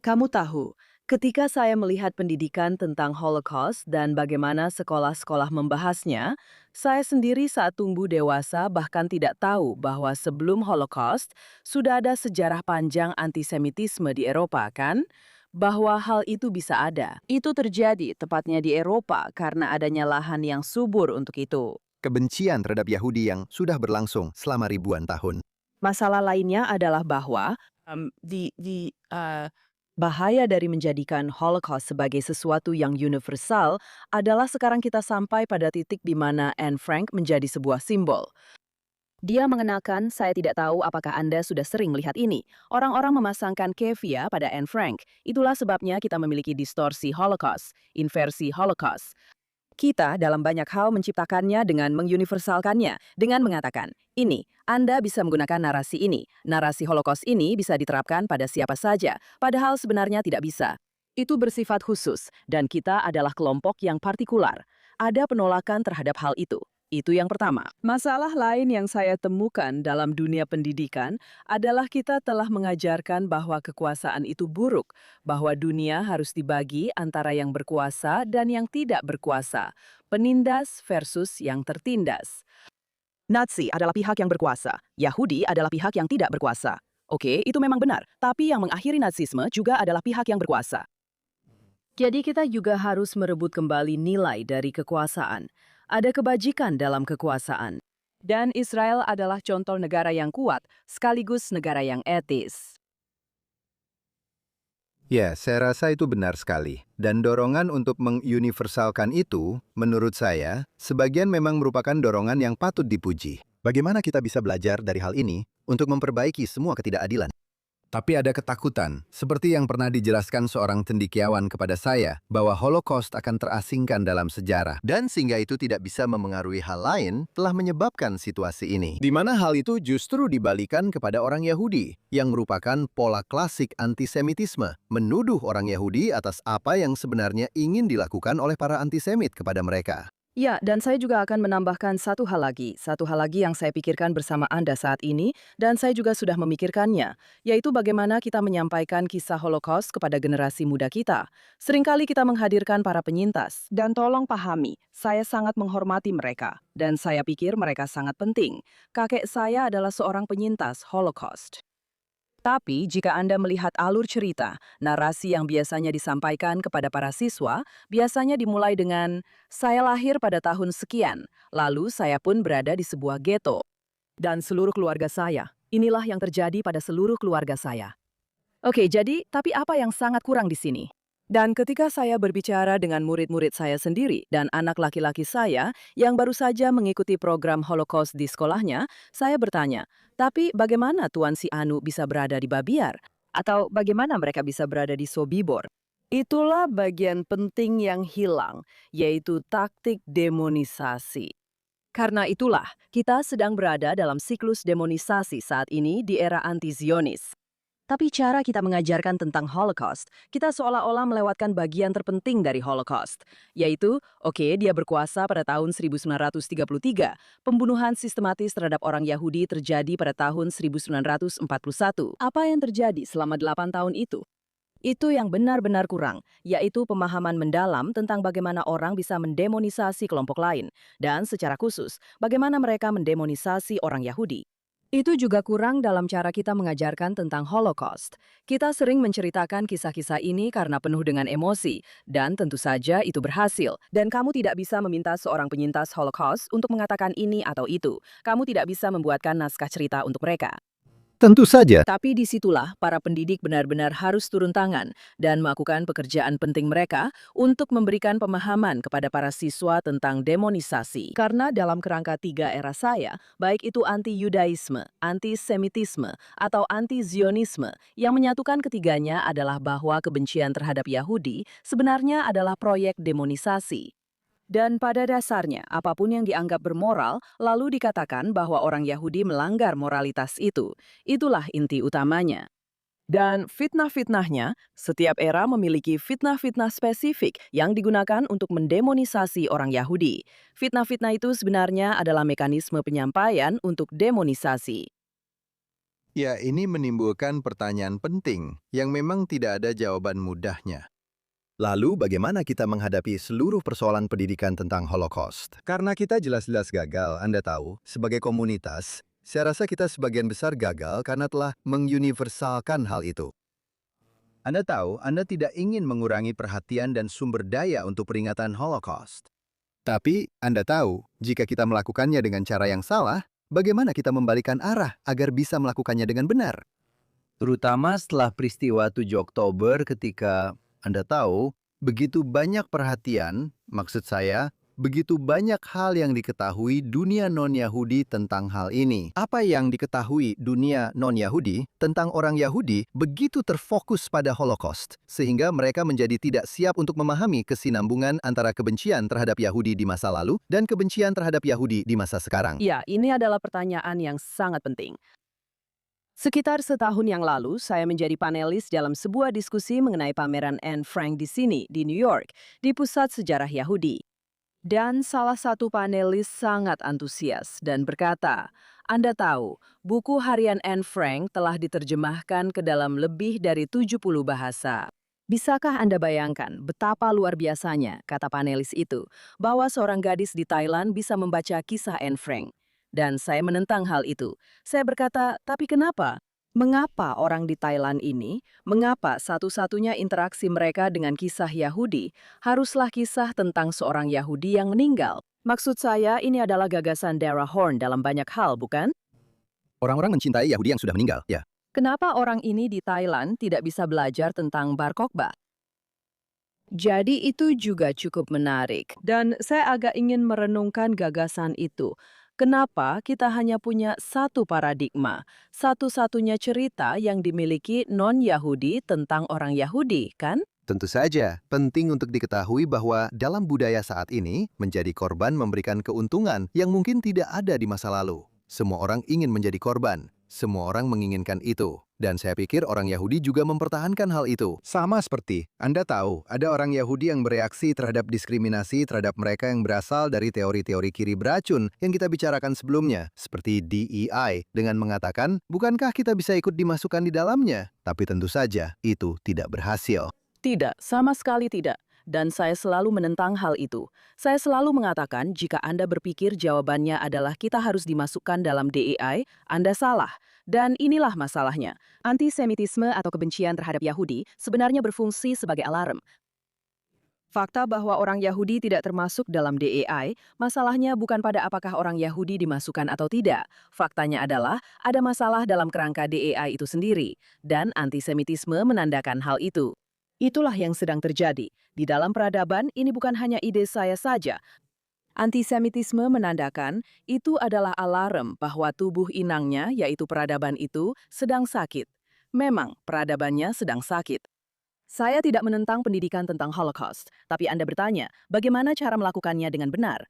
[SPEAKER 1] Kamu tahu, ketika saya melihat pendidikan tentang Holocaust dan bagaimana sekolah-sekolah membahasnya, saya sendiri saat tumbuh dewasa bahkan tidak tahu bahwa sebelum Holocaust sudah ada sejarah panjang antisemitisme di Eropa, kan? Bahwa hal itu bisa ada. Itu terjadi tepatnya di Eropa karena adanya lahan yang subur untuk itu. Kebencian terhadap Yahudi yang sudah berlangsung selama ribuan tahun. Masalah lainnya adalah bahwa bahaya dari menjadikan Holocaust sebagai sesuatu yang universal adalah sekarang kita sampai pada titik di mana Anne Frank menjadi sebuah simbol. Dia mengenalkan, saya tidak tahu apakah Anda sudah sering melihat ini. Orang-orang memasangkan kefia pada Anne Frank. Itulah sebabnya kita memiliki distorsi Holocaust, inversi Holocaust. Kita dalam banyak hal menciptakannya dengan menguniversalkannya, dengan mengatakan, ini, Anda bisa menggunakan narasi ini. Narasi Holocaust ini bisa diterapkan pada siapa saja, padahal sebenarnya tidak bisa. Itu bersifat khusus, dan kita adalah kelompok yang partikular. Ada penolakan terhadap hal itu. Itu yang pertama. Masalah lain yang saya temukan dalam dunia pendidikan adalah kita telah mengajarkan bahwa kekuasaan itu buruk, bahwa dunia harus dibagi antara yang berkuasa dan yang tidak berkuasa, penindas versus yang tertindas. Nazi adalah pihak yang berkuasa, Yahudi adalah pihak yang tidak berkuasa. Oke, itu memang benar, tapi yang mengakhiri Nazisme juga adalah pihak yang berkuasa. Jadi kita juga harus merebut kembali nilai dari kekuasaan. Ada kebajikan dalam kekuasaan. Dan Israel adalah contoh negara yang kuat, sekaligus negara yang etis. Ya, saya rasa itu benar sekali. Dan dorongan untuk menguniversalkan itu, menurut saya, sebagian memang merupakan dorongan yang patut dipuji. Bagaimana kita bisa belajar dari hal ini untuk memperbaiki semua ketidakadilan? Tapi ada ketakutan, seperti yang pernah dijelaskan seorang cendekiawan kepada saya, bahwa Holocaust akan terasingkan dalam sejarah. Dan sehingga itu tidak bisa memengaruhi hal lain, telah menyebabkan situasi ini. Di mana hal itu justru dibalikan kepada orang Yahudi, yang merupakan pola klasik antisemitisme, menuduh orang Yahudi atas apa yang sebenarnya ingin dilakukan oleh para antisemit kepada mereka.
[SPEAKER 2] Ya, dan saya juga akan menambahkan satu hal lagi yang saya pikirkan bersama Anda saat ini, dan saya juga sudah memikirkannya, yaitu bagaimana kita menyampaikan kisah Holocaust kepada generasi muda kita. Seringkali kita menghadirkan para penyintas, dan tolong pahami, saya sangat menghormati mereka, dan saya pikir mereka sangat penting. Kakek saya adalah seorang penyintas Holocaust. Tapi jika Anda melihat alur cerita, narasi yang biasanya disampaikan kepada para siswa, biasanya dimulai dengan, "Saya lahir pada tahun sekian, lalu saya pun berada di sebuah ghetto. Dan seluruh keluarga saya, inilah yang terjadi pada seluruh keluarga saya." Oke, jadi, tapi apa yang sangat kurang di sini? Dan ketika saya berbicara dengan murid-murid saya sendiri dan anak laki-laki saya yang baru saja mengikuti program Holocaust di sekolahnya, saya bertanya, tapi bagaimana Tuan si Anu bisa berada di Babiar? Atau bagaimana mereka bisa berada di Sobibor? Itulah bagian penting yang hilang, yaitu taktik demonisasi. Karena itulah, kita sedang berada dalam siklus demonisasi saat ini di era anti-Zionis. Tapi cara kita mengajarkan tentang Holocaust, kita seolah-olah melewatkan bagian terpenting dari Holocaust, yaitu, dia berkuasa pada tahun 1933, pembunuhan sistematis terhadap orang Yahudi terjadi pada tahun 1941. Apa yang terjadi selama 8 tahun itu? Itu yang benar-benar kurang, yaitu pemahaman mendalam tentang bagaimana orang bisa mendemonisasi kelompok lain, dan secara khusus, bagaimana mereka mendemonisasi orang Yahudi. Itu juga kurang dalam cara kita mengajarkan tentang Holocaust. Kita sering menceritakan kisah-kisah ini karena penuh dengan emosi, dan tentu saja itu berhasil. Dan kamu tidak bisa meminta seorang penyintas Holocaust untuk mengatakan ini atau itu. Kamu tidak bisa membuatkan naskah cerita untuk mereka.
[SPEAKER 1] Tentu saja.
[SPEAKER 2] Tapi disitulah para pendidik benar-benar harus turun tangan dan melakukan pekerjaan penting mereka untuk memberikan pemahaman kepada para siswa tentang demonisasi. Karena dalam kerangka 3 era saya, baik itu anti-Yudaisme, anti-Semitisme, atau anti-Zionisme, yang menyatukan ketiganya adalah bahwa kebencian terhadap Yahudi sebenarnya adalah proyek demonisasi. Dan pada dasarnya, apapun yang dianggap bermoral, lalu dikatakan bahwa orang Yahudi melanggar moralitas itu. Itulah inti utamanya. Dan fitnah-fitnahnya, setiap era memiliki fitnah-fitnah spesifik yang digunakan untuk mendemonisasi orang Yahudi. Fitnah-fitnah itu sebenarnya adalah mekanisme penyampaian untuk demonisasi.
[SPEAKER 1] Ya, ini menimbulkan pertanyaan penting yang memang tidak ada jawaban mudahnya. Lalu, bagaimana kita menghadapi seluruh persoalan pendidikan tentang Holocaust? Karena kita jelas-jelas gagal, Anda tahu, sebagai komunitas, saya rasa kita sebagian besar gagal karena telah menguniversalkan hal itu. Anda tahu, Anda tidak ingin mengurangi perhatian dan sumber daya untuk peringatan Holocaust. Tapi, Anda tahu, jika kita melakukannya dengan cara yang salah, bagaimana kita membalikan arah agar bisa melakukannya dengan benar? Terutama setelah peristiwa 7 Oktober ketika Anda tahu, begitu banyak perhatian, maksud saya, begitu banyak hal yang diketahui dunia non-Yahudi tentang hal ini. Apa yang diketahui dunia non-Yahudi tentang orang Yahudi begitu terfokus pada Holocaust, sehingga mereka menjadi tidak siap untuk memahami kesinambungan antara kebencian terhadap Yahudi di masa lalu dan kebencian terhadap Yahudi di masa sekarang.
[SPEAKER 2] Ya, ini adalah pertanyaan yang sangat penting. Sekitar setahun yang lalu, saya menjadi panelis dalam sebuah diskusi mengenai pameran Anne Frank di sini, di New York, di Pusat Sejarah Yahudi. Dan salah satu panelis sangat antusias dan berkata, "Anda tahu, buku harian Anne Frank telah diterjemahkan ke dalam lebih dari 70 bahasa. Bisakah Anda bayangkan betapa luar biasanya," kata panelis itu, "bahwa seorang gadis di Thailand bisa membaca kisah Anne Frank?" Dan saya menentang hal itu. Saya berkata, tapi kenapa? Mengapa orang di Thailand ini, mengapa satu-satunya interaksi mereka dengan kisah Yahudi haruslah kisah tentang seorang Yahudi yang meninggal? Maksud saya, ini adalah gagasan Dara Horn dalam banyak hal, bukan?
[SPEAKER 1] Orang-orang mencintai Yahudi yang sudah meninggal, ya.
[SPEAKER 2] Kenapa orang ini di Thailand tidak bisa belajar tentang Bar Kokhba? Jadi itu juga cukup menarik. Dan saya agak ingin merenungkan gagasan itu. Kenapa kita hanya punya satu paradigma, satu-satunya cerita yang dimiliki non-Yahudi tentang orang Yahudi, kan?
[SPEAKER 1] Tentu saja, penting untuk diketahui bahwa dalam budaya saat ini, menjadi korban memberikan keuntungan yang mungkin tidak ada di masa lalu. Semua orang ingin menjadi korban. Semua orang menginginkan itu. Dan saya pikir orang Yahudi juga mempertahankan hal itu. Sama seperti, Anda tahu, ada orang Yahudi yang bereaksi terhadap diskriminasi terhadap mereka yang berasal dari teori-teori kiri beracun yang kita bicarakan sebelumnya, seperti DEI, dengan mengatakan, bukankah kita bisa ikut dimasukkan di dalamnya? Tapi tentu saja, itu tidak berhasil.
[SPEAKER 2] Tidak, sama sekali tidak. Dan saya selalu menentang hal itu. Saya selalu mengatakan jika Anda berpikir jawabannya adalah kita harus dimasukkan dalam DEI, Anda salah. Dan inilah masalahnya. Antisemitisme atau kebencian terhadap Yahudi sebenarnya berfungsi sebagai alarm. Fakta bahwa orang Yahudi tidak termasuk dalam DEI, masalahnya bukan pada apakah orang Yahudi dimasukkan atau tidak. Faktanya adalah ada masalah dalam kerangka DEI itu sendiri. Dan antisemitisme menandakan hal itu. Itulah yang sedang terjadi. Di dalam peradaban, ini bukan hanya ide saya saja. Antisemitisme menandakan itu adalah alarm bahwa tubuh inangnya, yaitu peradaban itu, sedang sakit. Memang, peradabannya sedang sakit. Saya tidak menentang pendidikan tentang Holocaust, tapi Anda bertanya, bagaimana cara melakukannya dengan benar?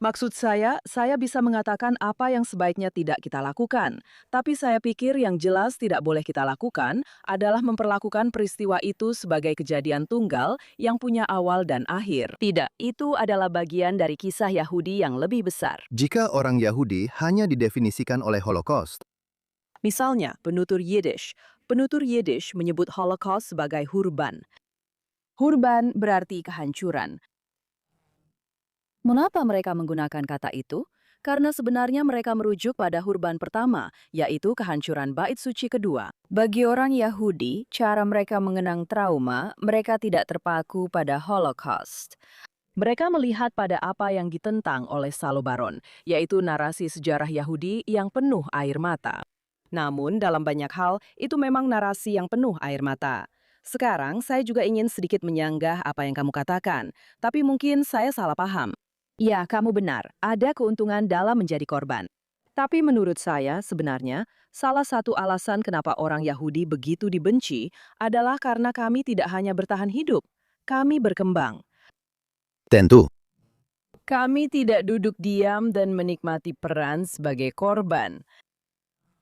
[SPEAKER 2] Maksud saya bisa mengatakan apa yang sebaiknya tidak kita lakukan. Tapi saya pikir yang jelas tidak boleh kita lakukan adalah memperlakukan peristiwa itu sebagai kejadian tunggal yang punya awal dan akhir. Tidak, itu adalah bagian dari kisah Yahudi yang lebih besar.
[SPEAKER 1] Jika orang Yahudi hanya didefinisikan oleh Holocaust,
[SPEAKER 2] Misalnya, penutur Yiddish. Penutur Yiddish menyebut Holocaust sebagai hurban. Hurban berarti kehancuran. Mengapa mereka menggunakan kata itu? Karena sebenarnya mereka merujuk pada hurban pertama, yaitu kehancuran bait suci kedua. Bagi orang Yahudi, cara mereka mengenang trauma, mereka tidak terpaku pada Holocaust. Mereka melihat pada apa yang ditentang oleh Salo Baron, yaitu narasi sejarah Yahudi yang penuh air mata. Namun, dalam banyak hal, itu memang narasi yang penuh air mata. Sekarang, saya juga ingin sedikit menyanggah apa yang kamu katakan, tapi mungkin saya salah paham. Ya, kamu benar. Ada keuntungan dalam menjadi korban. Tapi menurut saya, sebenarnya, salah satu alasan kenapa orang Yahudi begitu dibenci adalah karena kami tidak hanya bertahan hidup, kami berkembang.
[SPEAKER 1] tentu.
[SPEAKER 2] Kami tidak duduk diam dan menikmati peran sebagai korban.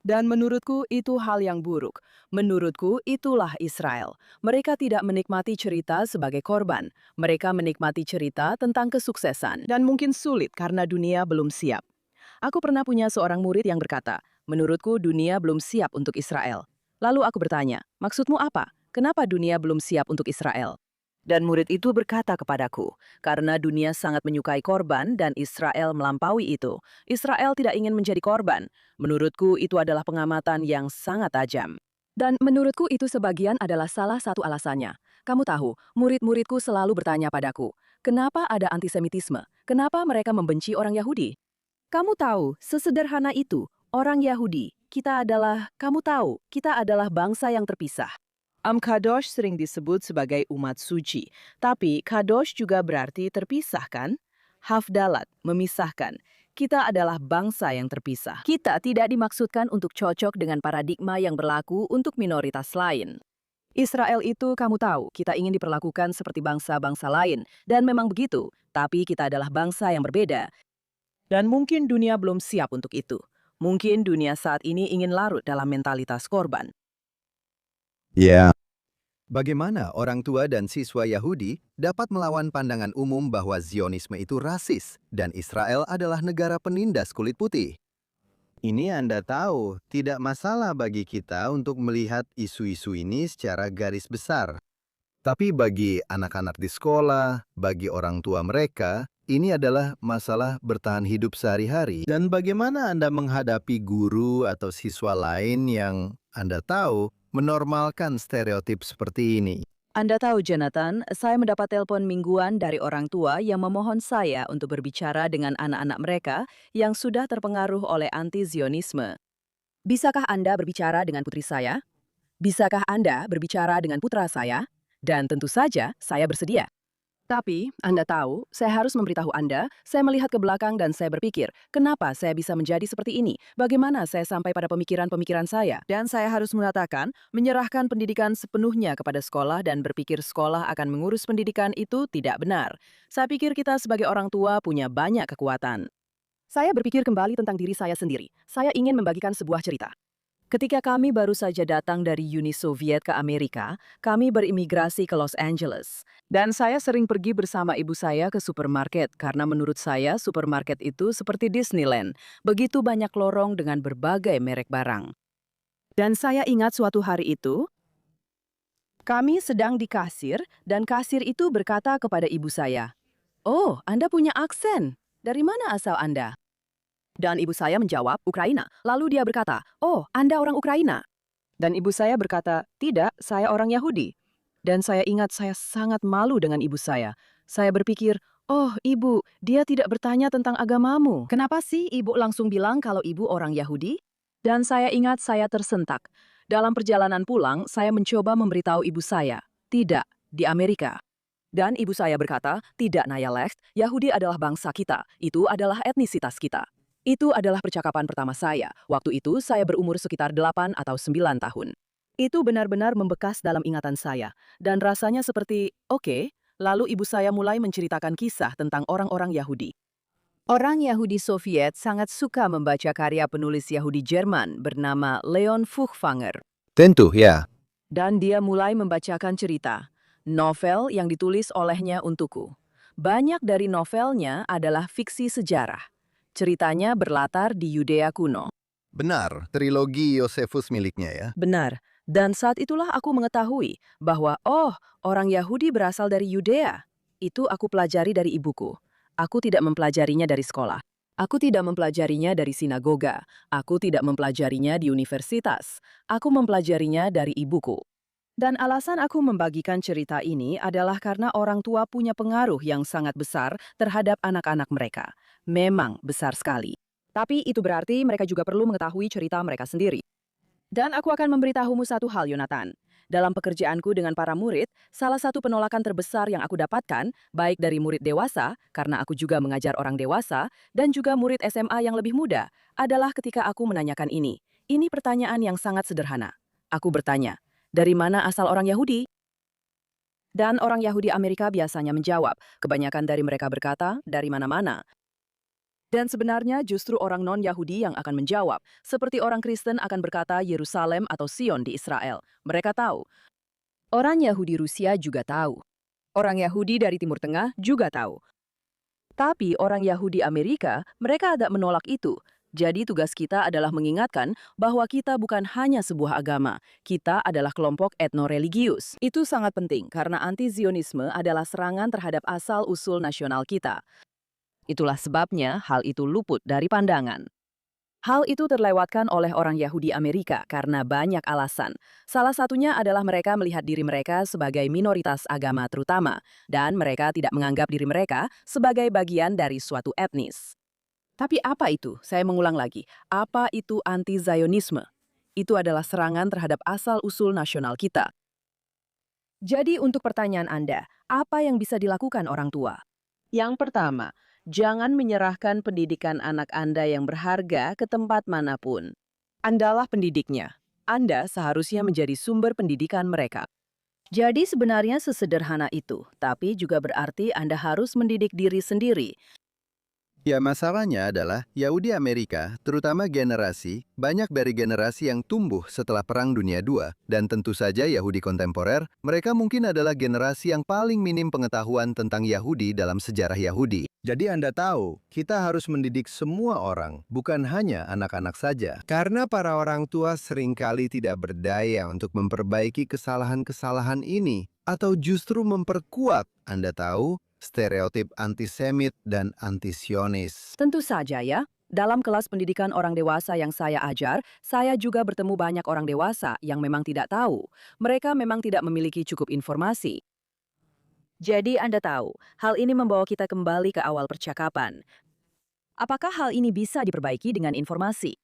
[SPEAKER 2] Dan menurutku itu hal yang buruk. Menurutku itulah Israel. Mereka tidak menikmati cerita sebagai korban. Mereka menikmati cerita tentang kesuksesan. Dan mungkin sulit karena dunia belum siap. Aku pernah punya seorang murid yang berkata, menurutku dunia belum siap untuk Israel. Lalu aku bertanya, maksudmu apa? Kenapa dunia belum siap untuk Israel? Dan murid itu berkata kepadaku, karena dunia sangat menyukai korban dan Israel melampaui itu. Israel tidak ingin menjadi korban. Menurutku itu adalah pengamatan yang sangat tajam. Dan menurutku itu sebagian adalah salah satu alasannya. Kamu tahu, murid-muridku selalu bertanya padaku, kenapa ada antisemitisme? Kenapa mereka membenci orang Yahudi? Kamu tahu, sesederhana itu, orang Yahudi, kamu tahu, kita adalah bangsa yang terpisah. Kadosh sering disebut sebagai umat suci, tapi Kadosh juga berarti terpisah kan? Hafdalat, memisahkan. Kita adalah bangsa yang terpisah. Kita tidak dimaksudkan untuk cocok dengan paradigma yang berlaku untuk minoritas lain. Israel itu, kamu tahu, kita ingin diperlakukan seperti bangsa-bangsa lain, dan memang begitu, tapi kita adalah bangsa yang berbeda. Dan mungkin dunia belum siap untuk itu. Mungkin dunia saat ini ingin larut dalam mentalitas korban.
[SPEAKER 1] Ya. Bagaimana orang tua dan siswa Yahudi dapat melawan pandangan umum bahwa Zionisme itu rasis dan Israel adalah negara penindas kulit putih? Ini Anda tahu, tidak masalah bagi kita untuk melihat isu-isu ini secara garis besar. Tapi bagi anak-anak di sekolah, bagi orang tua mereka, ini adalah masalah bertahan hidup sehari-hari. Dan bagaimana Anda menghadapi guru atau siswa lain yang Anda tahu menormalkan stereotip seperti ini?
[SPEAKER 2] Anda tahu, Jonathan, saya mendapat telepon mingguan dari orang tua yang memohon saya untuk berbicara dengan anak-anak mereka yang sudah terpengaruh oleh anti-Zionisme. Bisakah Anda berbicara dengan putri saya? Bisakah Anda berbicara dengan putra saya? Dan tentu saja, saya bersedia. Tapi, Anda tahu, saya harus memberitahu Anda, saya melihat ke belakang dan saya berpikir, kenapa saya bisa menjadi seperti ini? Bagaimana saya sampai pada pemikiran-pemikiran saya? Dan saya harus mengatakan, menyerahkan pendidikan sepenuhnya kepada sekolah dan berpikir sekolah akan mengurus pendidikan itu tidak benar. Saya pikir kita sebagai orang tua punya banyak kekuatan. Saya berpikir kembali tentang diri saya sendiri. Saya ingin membagikan sebuah cerita. Ketika kami baru saja datang dari Uni Soviet ke Amerika, kami berimigrasi ke Los Angeles. Dan saya sering pergi bersama ibu saya ke supermarket karena menurut saya supermarket itu seperti Disneyland. Begitu banyak lorong dengan berbagai merek barang. Dan saya ingat suatu hari itu, kami sedang di kasir dan kasir itu berkata kepada ibu saya, "Oh, Anda punya aksen. Dari mana asal Anda?" Dan ibu saya menjawab, Ukraina. Lalu dia berkata, "Oh, Anda orang Ukraina." Dan ibu saya berkata, "Tidak, saya orang Yahudi." Dan saya ingat saya sangat malu dengan ibu saya. Saya berpikir, "Oh, ibu, dia tidak bertanya tentang agamamu. Kenapa sih ibu langsung bilang kalau ibu orang Yahudi?" Dan saya ingat saya tersentak. Dalam perjalanan pulang, saya mencoba memberitahu ibu saya, "Tidak, di Amerika." Dan ibu saya berkata, "Tidak, Naya Lex, Yahudi adalah bangsa kita. Itu adalah etnisitas kita." Itu adalah percakapan pertama saya. Waktu itu saya berumur sekitar 8 atau 9 tahun. Itu benar-benar membekas dalam ingatan saya. Dan rasanya seperti, oke, lalu ibu saya mulai menceritakan kisah tentang orang-orang Yahudi. Orang Yahudi Soviet sangat suka membaca karya penulis Yahudi Jerman bernama Leon Feuchtwanger.
[SPEAKER 1] Tentu, ya.
[SPEAKER 2] Dan dia mulai membacakan cerita, novel yang ditulis olehnya untukku. Banyak dari novelnya adalah fiksi sejarah. Ceritanya berlatar di Yudea kuno.
[SPEAKER 1] Benar, trilogi Yosefus miliknya ya.
[SPEAKER 2] Benar. Dan saat itulah aku mengetahui bahwa, orang Yahudi berasal dari Yudea. Itu aku pelajari dari ibuku. Aku tidak mempelajarinya dari sekolah. Aku tidak mempelajarinya dari sinagoga. Aku tidak mempelajarinya di universitas. Aku mempelajarinya dari ibuku. Dan alasan aku membagikan cerita ini adalah karena orang tua punya pengaruh yang sangat besar terhadap anak-anak mereka. Memang besar sekali. Tapi itu berarti mereka juga perlu mengetahui cerita mereka sendiri. Dan aku akan memberitahumu satu hal, Yonatan. Dalam pekerjaanku dengan para murid, salah satu penolakan terbesar yang aku dapatkan, baik dari murid dewasa, karena aku juga mengajar orang dewasa, dan juga murid SMA yang lebih muda, adalah ketika aku menanyakan ini. Ini pertanyaan yang sangat sederhana. Aku bertanya, dari mana asal orang Yahudi? Dan orang Yahudi Amerika biasanya menjawab, kebanyakan dari mereka berkata, dari mana-mana. Dan sebenarnya justru orang non-Yahudi yang akan menjawab, seperti orang Kristen akan berkata Yerusalem atau Sion di Israel. Mereka tahu. Orang Yahudi Rusia juga tahu. Orang Yahudi dari Timur Tengah juga tahu. Tapi orang Yahudi Amerika, mereka agak menolak itu. Jadi tugas kita adalah mengingatkan bahwa kita bukan hanya sebuah agama, kita adalah kelompok etno-religius. Itu sangat penting karena anti-Zionisme adalah serangan terhadap asal-usul nasional kita. Itulah sebabnya hal itu luput dari pandangan. Hal itu terlewatkan oleh orang Yahudi Amerika karena banyak alasan. Salah satunya adalah mereka melihat diri mereka sebagai minoritas agama terutama, dan mereka tidak menganggap diri mereka sebagai bagian dari suatu etnis. Tapi apa itu? Saya mengulang lagi. Apa itu anti-Zionisme? Itu adalah serangan terhadap asal-usul nasional kita. Jadi untuk pertanyaan Anda, apa yang bisa dilakukan orang tua? Yang pertama, jangan menyerahkan pendidikan anak Anda yang berharga ke tempat manapun. Andalah pendidiknya. Anda seharusnya menjadi sumber pendidikan mereka. Jadi sebenarnya sesederhana itu, tapi juga berarti Anda harus mendidik diri sendiri.
[SPEAKER 1] Ya, masalahnya adalah Yahudi Amerika, terutama generasi, banyak dari generasi yang tumbuh setelah Perang Dunia II, dan tentu saja Yahudi kontemporer, mereka mungkin adalah generasi yang paling minim pengetahuan tentang Yahudi dalam sejarah Yahudi. Jadi Anda tahu, kita harus mendidik semua orang, bukan hanya anak-anak saja. Karena para orang tua seringkali tidak berdaya untuk memperbaiki kesalahan-kesalahan ini, atau justru memperkuat, Anda tahu, stereotip antisemit dan antisionis.
[SPEAKER 2] Tentu saja ya, dalam kelas pendidikan orang dewasa yang saya ajar, saya juga bertemu banyak orang dewasa yang memang tidak tahu. Mereka memang tidak memiliki cukup informasi. Jadi Anda tahu, hal ini membawa kita kembali ke awal percakapan. Apakah hal ini bisa diperbaiki dengan informasi?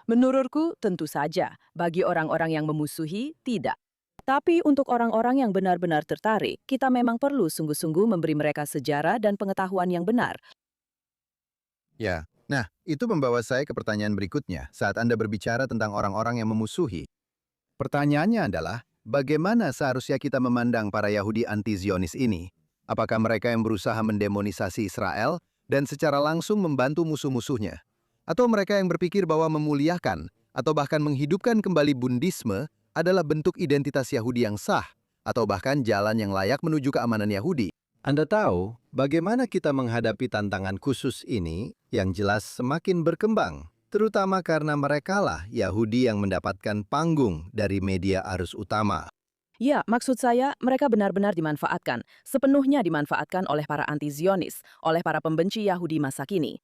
[SPEAKER 2] Menurutku, tentu saja. Bagi orang-orang yang memusuhi, tidak. Tapi untuk orang-orang yang benar-benar tertarik, kita memang perlu sungguh-sungguh memberi mereka sejarah dan pengetahuan yang benar.
[SPEAKER 1] Ya. Nah, itu membawa saya ke pertanyaan berikutnya saat Anda berbicara tentang orang-orang yang memusuhi. Pertanyaannya adalah, bagaimana seharusnya kita memandang para Yahudi anti-Zionis ini? Apakah mereka yang berusaha mendemonisasi Israel dan secara langsung membantu musuh-musuhnya? Atau mereka yang berpikir bahwa memuliakan atau bahkan menghidupkan kembali Bundisme adalah bentuk identitas Yahudi yang sah, atau bahkan jalan yang layak menuju keamanan Yahudi? Anda tahu bagaimana kita menghadapi tantangan khusus ini yang jelas semakin berkembang, terutama karena merekalah Yahudi yang mendapatkan panggung dari media arus utama.
[SPEAKER 2] Ya, maksud saya mereka benar-benar dimanfaatkan, sepenuhnya dimanfaatkan oleh para anti-Zionis, oleh para pembenci Yahudi masa kini.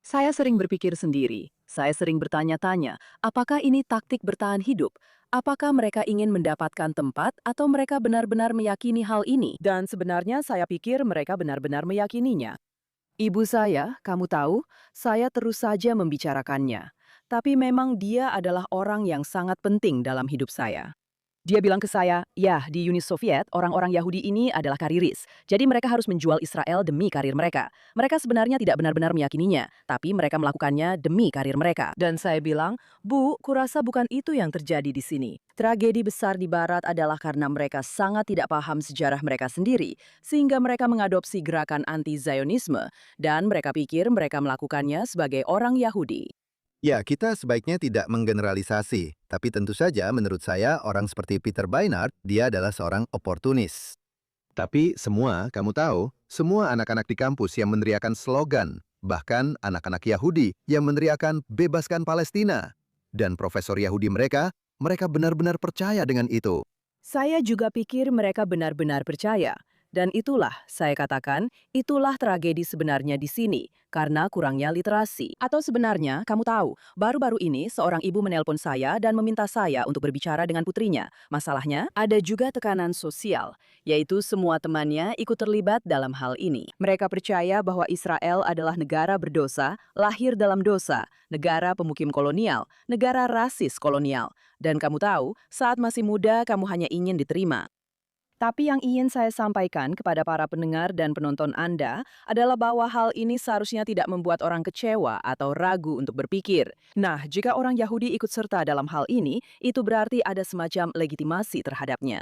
[SPEAKER 2] Saya sering berpikir sendiri, saya sering bertanya-tanya, apakah ini taktik bertahan hidup? Apakah mereka ingin mendapatkan tempat atau mereka benar-benar meyakini hal ini? Dan sebenarnya saya pikir mereka benar-benar meyakininya. Ibu saya, kamu tahu, saya terus saja membicarakannya. Tapi memang dia adalah orang yang sangat penting dalam hidup saya. Dia bilang ke saya, ya di Uni Soviet orang-orang Yahudi ini adalah kariris. Jadi mereka harus menjual Israel demi karir mereka. Mereka sebenarnya tidak benar-benar meyakininya, tapi mereka melakukannya demi karir mereka. Dan saya bilang, Bu, kurasa bukan itu yang terjadi di sini. Tragedi besar di Barat adalah karena mereka sangat tidak paham sejarah mereka sendiri, sehingga mereka mengadopsi gerakan anti-Zionisme, dan mereka pikir mereka melakukannya sebagai orang Yahudi.
[SPEAKER 1] Ya, kita sebaiknya tidak menggeneralisasi, tapi tentu saja menurut saya orang seperti Peter Beinart, dia adalah seorang oportunis. Tapi semua, kamu tahu, semua anak-anak di kampus yang meneriakan slogan, bahkan anak-anak Yahudi yang meneriakan bebaskan Palestina. Dan profesor Yahudi mereka benar-benar percaya dengan itu.
[SPEAKER 2] Saya juga pikir mereka benar-benar percaya. Dan itulah, saya katakan, itulah tragedi sebenarnya di sini, karena kurangnya literasi. Atau sebenarnya, kamu tahu, baru-baru ini seorang ibu menelpon saya dan meminta saya untuk berbicara dengan putrinya. Masalahnya, ada juga tekanan sosial, yaitu semua temannya ikut terlibat dalam hal ini. Mereka percaya bahwa Israel adalah negara berdosa, lahir dalam dosa, negara pemukim kolonial, negara rasis kolonial. Dan kamu tahu, saat masih muda kamu hanya ingin diterima. Tapi yang ingin saya sampaikan kepada para pendengar dan penonton Anda adalah bahwa hal ini seharusnya tidak membuat orang kecewa atau ragu untuk berpikir. Nah, jika orang Yahudi ikut serta dalam hal ini, itu berarti ada semacam legitimasi terhadapnya.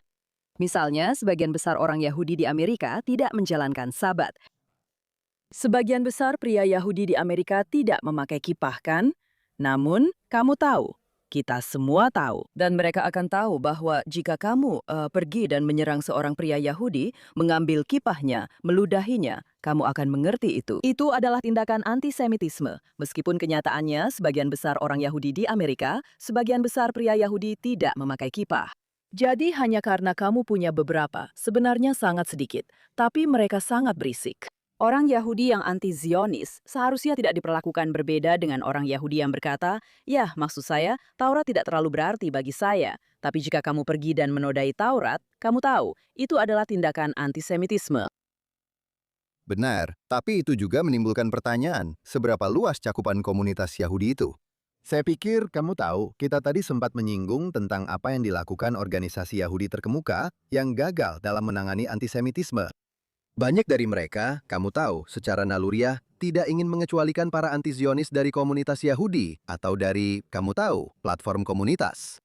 [SPEAKER 2] Misalnya, sebagian besar orang Yahudi di Amerika tidak menjalankan Sabat. Sebagian besar pria Yahudi di Amerika tidak memakai kippah, kan? Namun, kamu tahu, kita semua tahu, dan mereka akan tahu bahwa jika kamu pergi dan menyerang seorang pria Yahudi, mengambil kippahnya, meludahinya, kamu akan mengerti itu. Itu adalah tindakan antisemitisme. Meskipun kenyataannya sebagian besar orang Yahudi di Amerika, sebagian besar pria Yahudi tidak memakai kippah. Jadi hanya karena kamu punya beberapa, sebenarnya sangat sedikit, tapi mereka sangat berisik. Orang Yahudi yang anti-Zionis seharusnya tidak diperlakukan berbeda dengan orang Yahudi yang berkata, ya maksud saya, Taurat tidak terlalu berarti bagi saya. Tapi jika kamu pergi dan menodai Taurat, kamu tahu, itu adalah tindakan antisemitisme.
[SPEAKER 1] Benar, tapi itu juga menimbulkan pertanyaan, seberapa luas cakupan komunitas Yahudi itu? Saya pikir kamu tahu, kita tadi sempat menyinggung tentang apa yang dilakukan organisasi Yahudi terkemuka yang gagal dalam menangani antisemitisme. Banyak dari mereka, kamu tahu, secara naluriah tidak ingin mengecualikan para anti-Zionis dari komunitas Yahudi atau dari, kamu tahu, platform komunitas.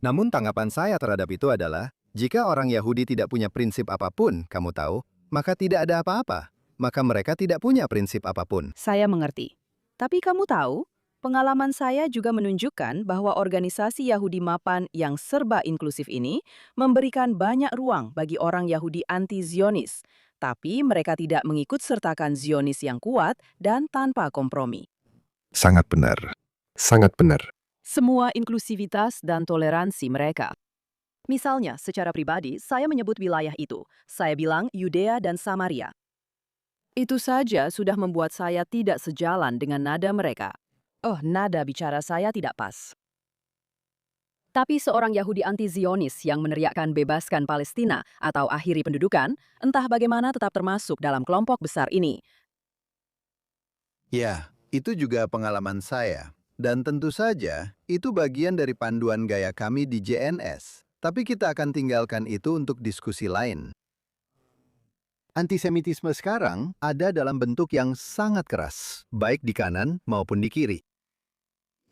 [SPEAKER 1] Namun tanggapan saya terhadap itu adalah, jika orang Yahudi tidak punya prinsip apapun, kamu tahu, maka tidak ada apa-apa. Maka mereka tidak punya prinsip apapun.
[SPEAKER 2] Saya mengerti. Tapi kamu tahu, pengalaman saya juga menunjukkan bahwa organisasi Yahudi mapan yang serba inklusif ini memberikan banyak ruang bagi orang Yahudi anti-Zionis. Tapi mereka tidak mengikut sertakan Zionis yang kuat dan tanpa kompromi.
[SPEAKER 1] Sangat benar. Sangat benar.
[SPEAKER 2] Semua inklusivitas dan toleransi mereka. Misalnya, secara pribadi, saya menyebut wilayah itu. Saya bilang Yudea dan Samaria. Itu saja sudah membuat saya tidak sejalan dengan nada mereka. Oh, nada bicara saya tidak pas. Tapi seorang Yahudi anti-Zionis yang meneriakkan bebaskan Palestina atau akhiri pendudukan, entah bagaimana tetap termasuk dalam kelompok besar ini.
[SPEAKER 1] Ya, itu juga pengalaman saya. Dan tentu saja, itu bagian dari panduan gaya kami di JNS. Tapi kita akan tinggalkan itu untuk diskusi lain. Antisemitisme sekarang ada dalam bentuk yang sangat keras, baik di kanan maupun di kiri.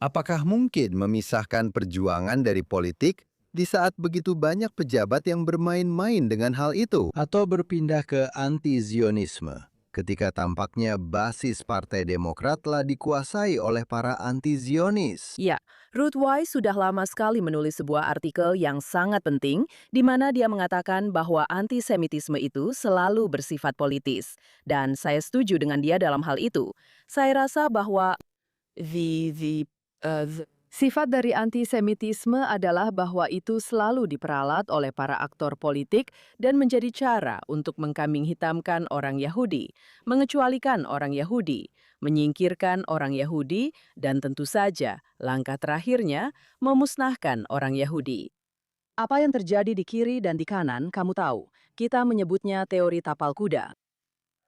[SPEAKER 1] Apakah mungkin memisahkan perjuangan dari politik di saat begitu banyak pejabat yang bermain-main dengan hal itu? Atau berpindah ke anti-Zionisme, ketika tampaknya basis Partai Demokrat telah dikuasai oleh para anti-Zionis?
[SPEAKER 2] Ya, Ruth Wise sudah lama sekali menulis sebuah artikel yang sangat penting di mana dia mengatakan bahwa antisemitisme itu selalu bersifat politis. Dan saya setuju dengan dia dalam hal itu. Saya rasa bahwa sifat dari antisemitisme adalah bahwa itu selalu diperalat oleh para aktor politik dan menjadi cara untuk mengkambing hitamkan orang Yahudi, mengecualikan orang Yahudi, menyingkirkan orang Yahudi, dan tentu saja langkah terakhirnya memusnahkan orang Yahudi. Apa yang terjadi di kiri dan di kanan, kamu tahu. Kita menyebutnya teori tapal kuda.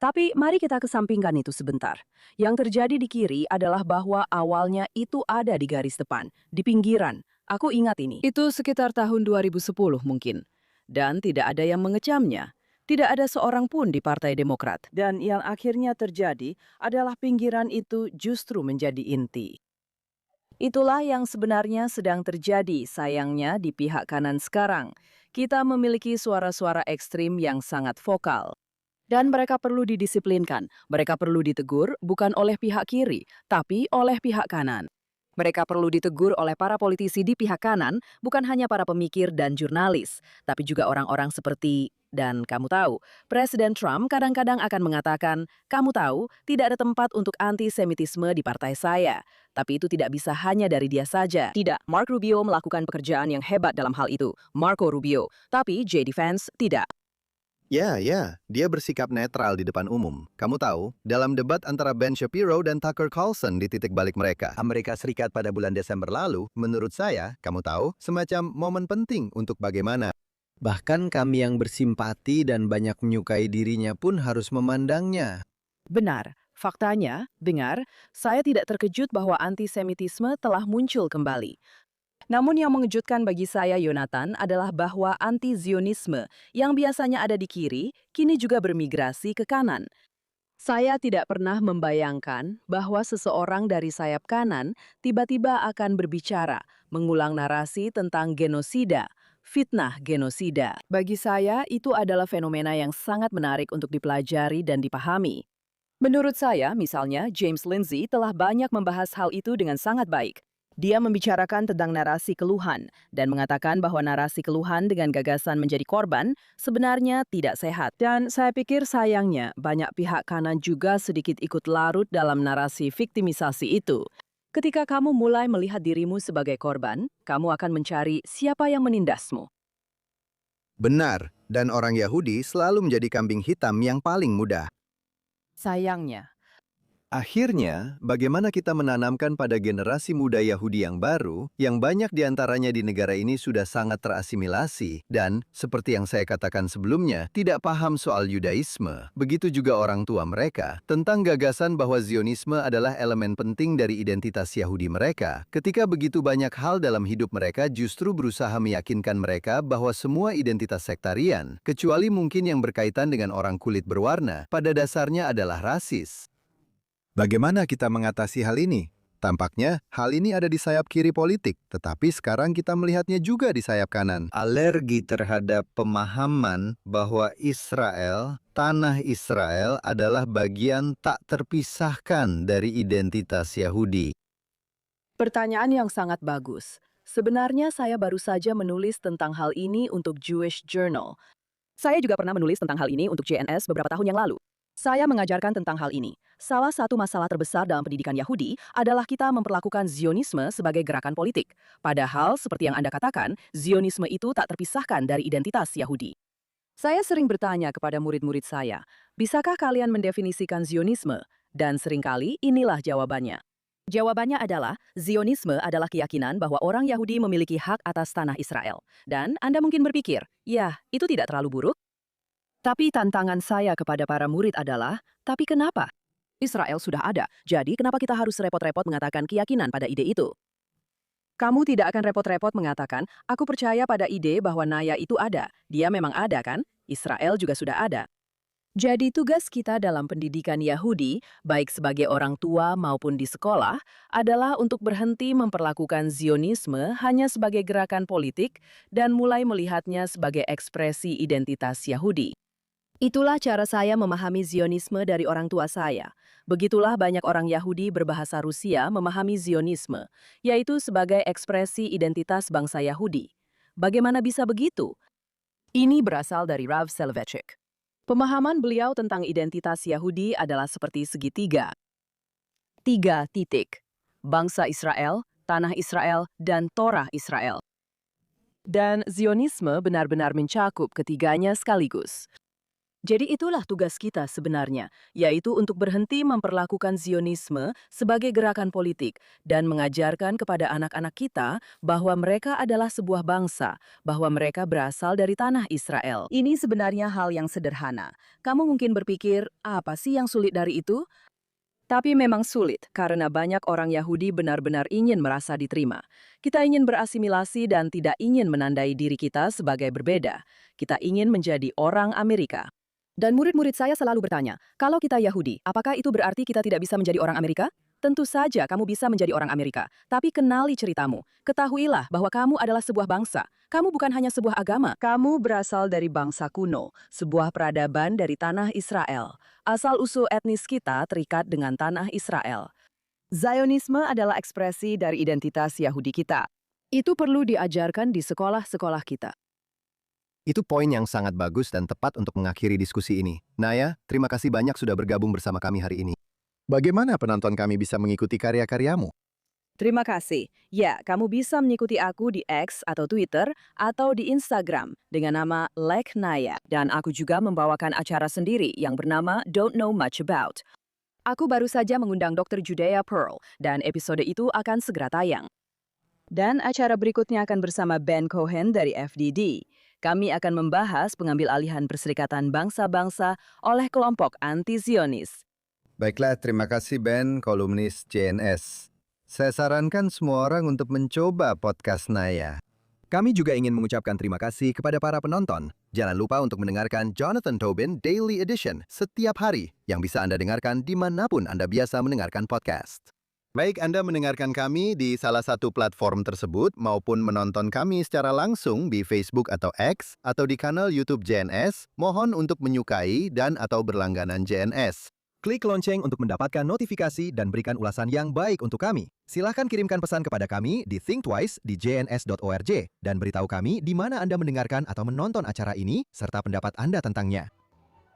[SPEAKER 2] Tapi mari kita kesampingkan itu sebentar. Yang terjadi di kiri adalah bahwa awalnya itu ada di garis depan, di pinggiran. Aku ingat ini. Itu sekitar tahun 2010 mungkin. Dan tidak ada yang mengecamnya. Tidak ada seorang pun di Partai Demokrat. Dan yang akhirnya terjadi adalah pinggiran itu justru menjadi inti. Itulah yang sebenarnya sedang terjadi sayangnya di pihak kanan sekarang. Kita memiliki suara-suara ekstrim yang sangat vokal. Dan mereka perlu didisiplinkan, mereka perlu ditegur bukan oleh pihak kiri, tapi oleh pihak kanan. Mereka perlu ditegur oleh para politisi di pihak kanan, bukan hanya para pemikir dan jurnalis, tapi juga orang-orang seperti, dan kamu tahu, Presiden Trump kadang-kadang akan mengatakan, kamu tahu, tidak ada tempat untuk antisemitisme di partai saya. Tapi itu tidak bisa hanya dari dia saja. Tidak, Mark Rubio melakukan pekerjaan yang hebat dalam hal itu, Marco Rubio. Tapi J.D. Vance tidak.
[SPEAKER 1] Ya, dia bersikap netral di depan umum. Kamu tahu, dalam debat antara Ben Shapiro dan Tucker Carlson di titik balik mereka, Amerika Serikat pada bulan Desember lalu, menurut saya, kamu tahu, semacam momen penting untuk bagaimana. Bahkan kami yang bersimpati dan banyak menyukai dirinya pun harus memandangnya.
[SPEAKER 2] Benar. Faktanya, dengar, saya tidak terkejut bahwa antisemitisme telah muncul kembali. Namun yang mengejutkan bagi saya, Yonatan, adalah bahwa anti-Zionisme yang biasanya ada di kiri, kini juga bermigrasi ke kanan. Saya tidak pernah membayangkan bahwa seseorang dari sayap kanan tiba-tiba akan berbicara, mengulang narasi tentang genosida, fitnah genosida. Bagi saya, itu adalah fenomena yang sangat menarik untuk dipelajari dan dipahami. Menurut saya, misalnya, James Lindsay telah banyak membahas hal itu dengan sangat baik. Dia membicarakan tentang narasi keluhan dan mengatakan bahwa narasi keluhan dengan gagasan menjadi korban sebenarnya tidak sehat. Dan saya pikir sayangnya banyak pihak kanan juga sedikit ikut larut dalam narasi viktimisasi itu. Ketika kamu mulai melihat dirimu sebagai korban, kamu akan mencari siapa yang menindasmu.
[SPEAKER 1] Benar, dan orang Yahudi selalu menjadi kambing hitam yang paling mudah.
[SPEAKER 2] Sayangnya.
[SPEAKER 1] Akhirnya, bagaimana kita menanamkan pada generasi muda Yahudi yang baru, yang banyak diantaranya di negara ini sudah sangat terasimilasi, dan, seperti yang saya katakan sebelumnya, tidak paham soal Yudaisme. Begitu juga orang tua mereka, tentang gagasan bahwa Zionisme adalah elemen penting dari identitas Yahudi mereka, ketika begitu banyak hal dalam hidup mereka justru berusaha meyakinkan mereka bahwa semua identitas sektarian, kecuali mungkin yang berkaitan dengan orang kulit berwarna, pada dasarnya adalah rasis. Bagaimana kita mengatasi hal ini? Tampaknya, hal ini ada di sayap kiri politik, tetapi sekarang kita melihatnya juga di sayap kanan. Alergi terhadap pemahaman bahwa Israel, tanah Israel adalah bagian tak terpisahkan dari identitas Yahudi.
[SPEAKER 2] Pertanyaan yang sangat bagus. Sebenarnya saya baru saja menulis tentang hal ini untuk Jewish Journal. Saya juga pernah menulis tentang hal ini untuk JNS beberapa tahun yang lalu. Saya mengajarkan tentang hal ini. Salah satu masalah terbesar dalam pendidikan Yahudi adalah kita memperlakukan Zionisme sebagai gerakan politik. Padahal, seperti yang Anda katakan, Zionisme itu tak terpisahkan dari identitas Yahudi. Saya sering bertanya kepada murid-murid saya, bisakah kalian mendefinisikan Zionisme? Dan seringkali inilah jawabannya. Jawabannya adalah, Zionisme adalah keyakinan bahwa orang Yahudi memiliki hak atas tanah Israel. Dan Anda mungkin berpikir, ya, itu tidak terlalu buruk. Tapi tantangan saya kepada para murid adalah, tapi kenapa? Israel sudah ada, jadi kenapa kita harus repot-repot mengatakan keyakinan pada ide itu? Kamu tidak akan repot-repot mengatakan, aku percaya pada ide bahwa Naya itu ada. Dia memang ada kan? Israel juga sudah ada. Jadi tugas kita dalam pendidikan Yahudi, baik sebagai orang tua maupun di sekolah, adalah untuk berhenti memperlakukan Zionisme hanya sebagai gerakan politik dan mulai melihatnya sebagai ekspresi identitas Yahudi. Itulah cara saya memahami Zionisme dari orang tua saya. Begitulah banyak orang Yahudi berbahasa Rusia memahami Zionisme, yaitu sebagai ekspresi identitas bangsa Yahudi. Bagaimana bisa begitu? Ini berasal dari Rav Soloveitchik. Pemahaman beliau tentang identitas Yahudi adalah seperti segitiga. 3 titik. Bangsa Israel, tanah Israel, dan Torah Israel. Dan Zionisme benar-benar mencakup ketiganya sekaligus. Jadi itulah tugas kita sebenarnya, yaitu untuk berhenti memperlakukan Zionisme sebagai gerakan politik dan mengajarkan kepada anak-anak kita bahwa mereka adalah sebuah bangsa, bahwa mereka berasal dari tanah Israel. Ini sebenarnya hal yang sederhana. Kamu mungkin berpikir, apa sih yang sulit dari itu? Tapi memang sulit, karena banyak orang Yahudi benar-benar ingin merasa diterima. Kita ingin berasimilasi dan tidak ingin menandai diri kita sebagai berbeda. Kita ingin menjadi orang Amerika. Dan murid-murid saya selalu bertanya, kalau kita Yahudi, apakah itu berarti kita tidak bisa menjadi orang Amerika? Tentu saja kamu bisa menjadi orang Amerika, tapi kenali ceritamu. Ketahuilah bahwa kamu adalah sebuah bangsa. Kamu bukan hanya sebuah agama. Kamu berasal dari bangsa kuno, sebuah peradaban dari tanah Israel. Asal-usul etnis kita terikat dengan tanah Israel. Zionisme adalah ekspresi dari identitas Yahudi kita. Itu perlu diajarkan di sekolah-sekolah kita.
[SPEAKER 1] Itu poin yang sangat bagus dan tepat untuk mengakhiri diskusi ini. Naya, terima kasih banyak sudah bergabung bersama kami hari ini. Bagaimana penonton kami bisa mengikuti karya-karyamu?
[SPEAKER 2] Terima kasih. Ya, kamu bisa mengikuti aku di X atau Twitter atau di Instagram dengan nama Like Naya. Dan aku juga membawakan acara sendiri yang bernama Don't Know Much About. Aku baru saja mengundang Dr. Judea Pearl dan episode itu akan segera tayang. Dan acara berikutnya akan bersama Ben Cohen dari FDD. Kami akan membahas pengambil alihan Perserikatan Bangsa-Bangsa oleh kelompok anti-Zionis.
[SPEAKER 1] Baiklah, terima kasih Ben, kolumnis JNS. Saya sarankan semua orang untuk mencoba podcast Naya. Kami juga ingin mengucapkan terima kasih kepada para penonton. Jangan lupa untuk mendengarkan Jonathan Tobin Daily Edition setiap hari yang bisa Anda dengarkan dimanapun Anda biasa mendengarkan podcast. Baik Anda mendengarkan kami di salah satu platform tersebut maupun menonton kami secara langsung di Facebook atau X atau di kanal YouTube JNS, mohon untuk menyukai dan atau berlangganan JNS. Klik lonceng untuk mendapatkan notifikasi dan berikan ulasan yang baik untuk kami. Silahkan kirimkan pesan kepada kami di Think Twice di jns.org dan beritahu kami di mana Anda mendengarkan atau menonton acara ini serta pendapat Anda tentangnya.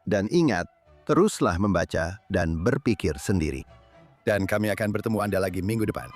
[SPEAKER 1] Dan ingat, teruslah membaca dan berpikir sendiri. Dan kami akan bertemu Anda lagi minggu depan.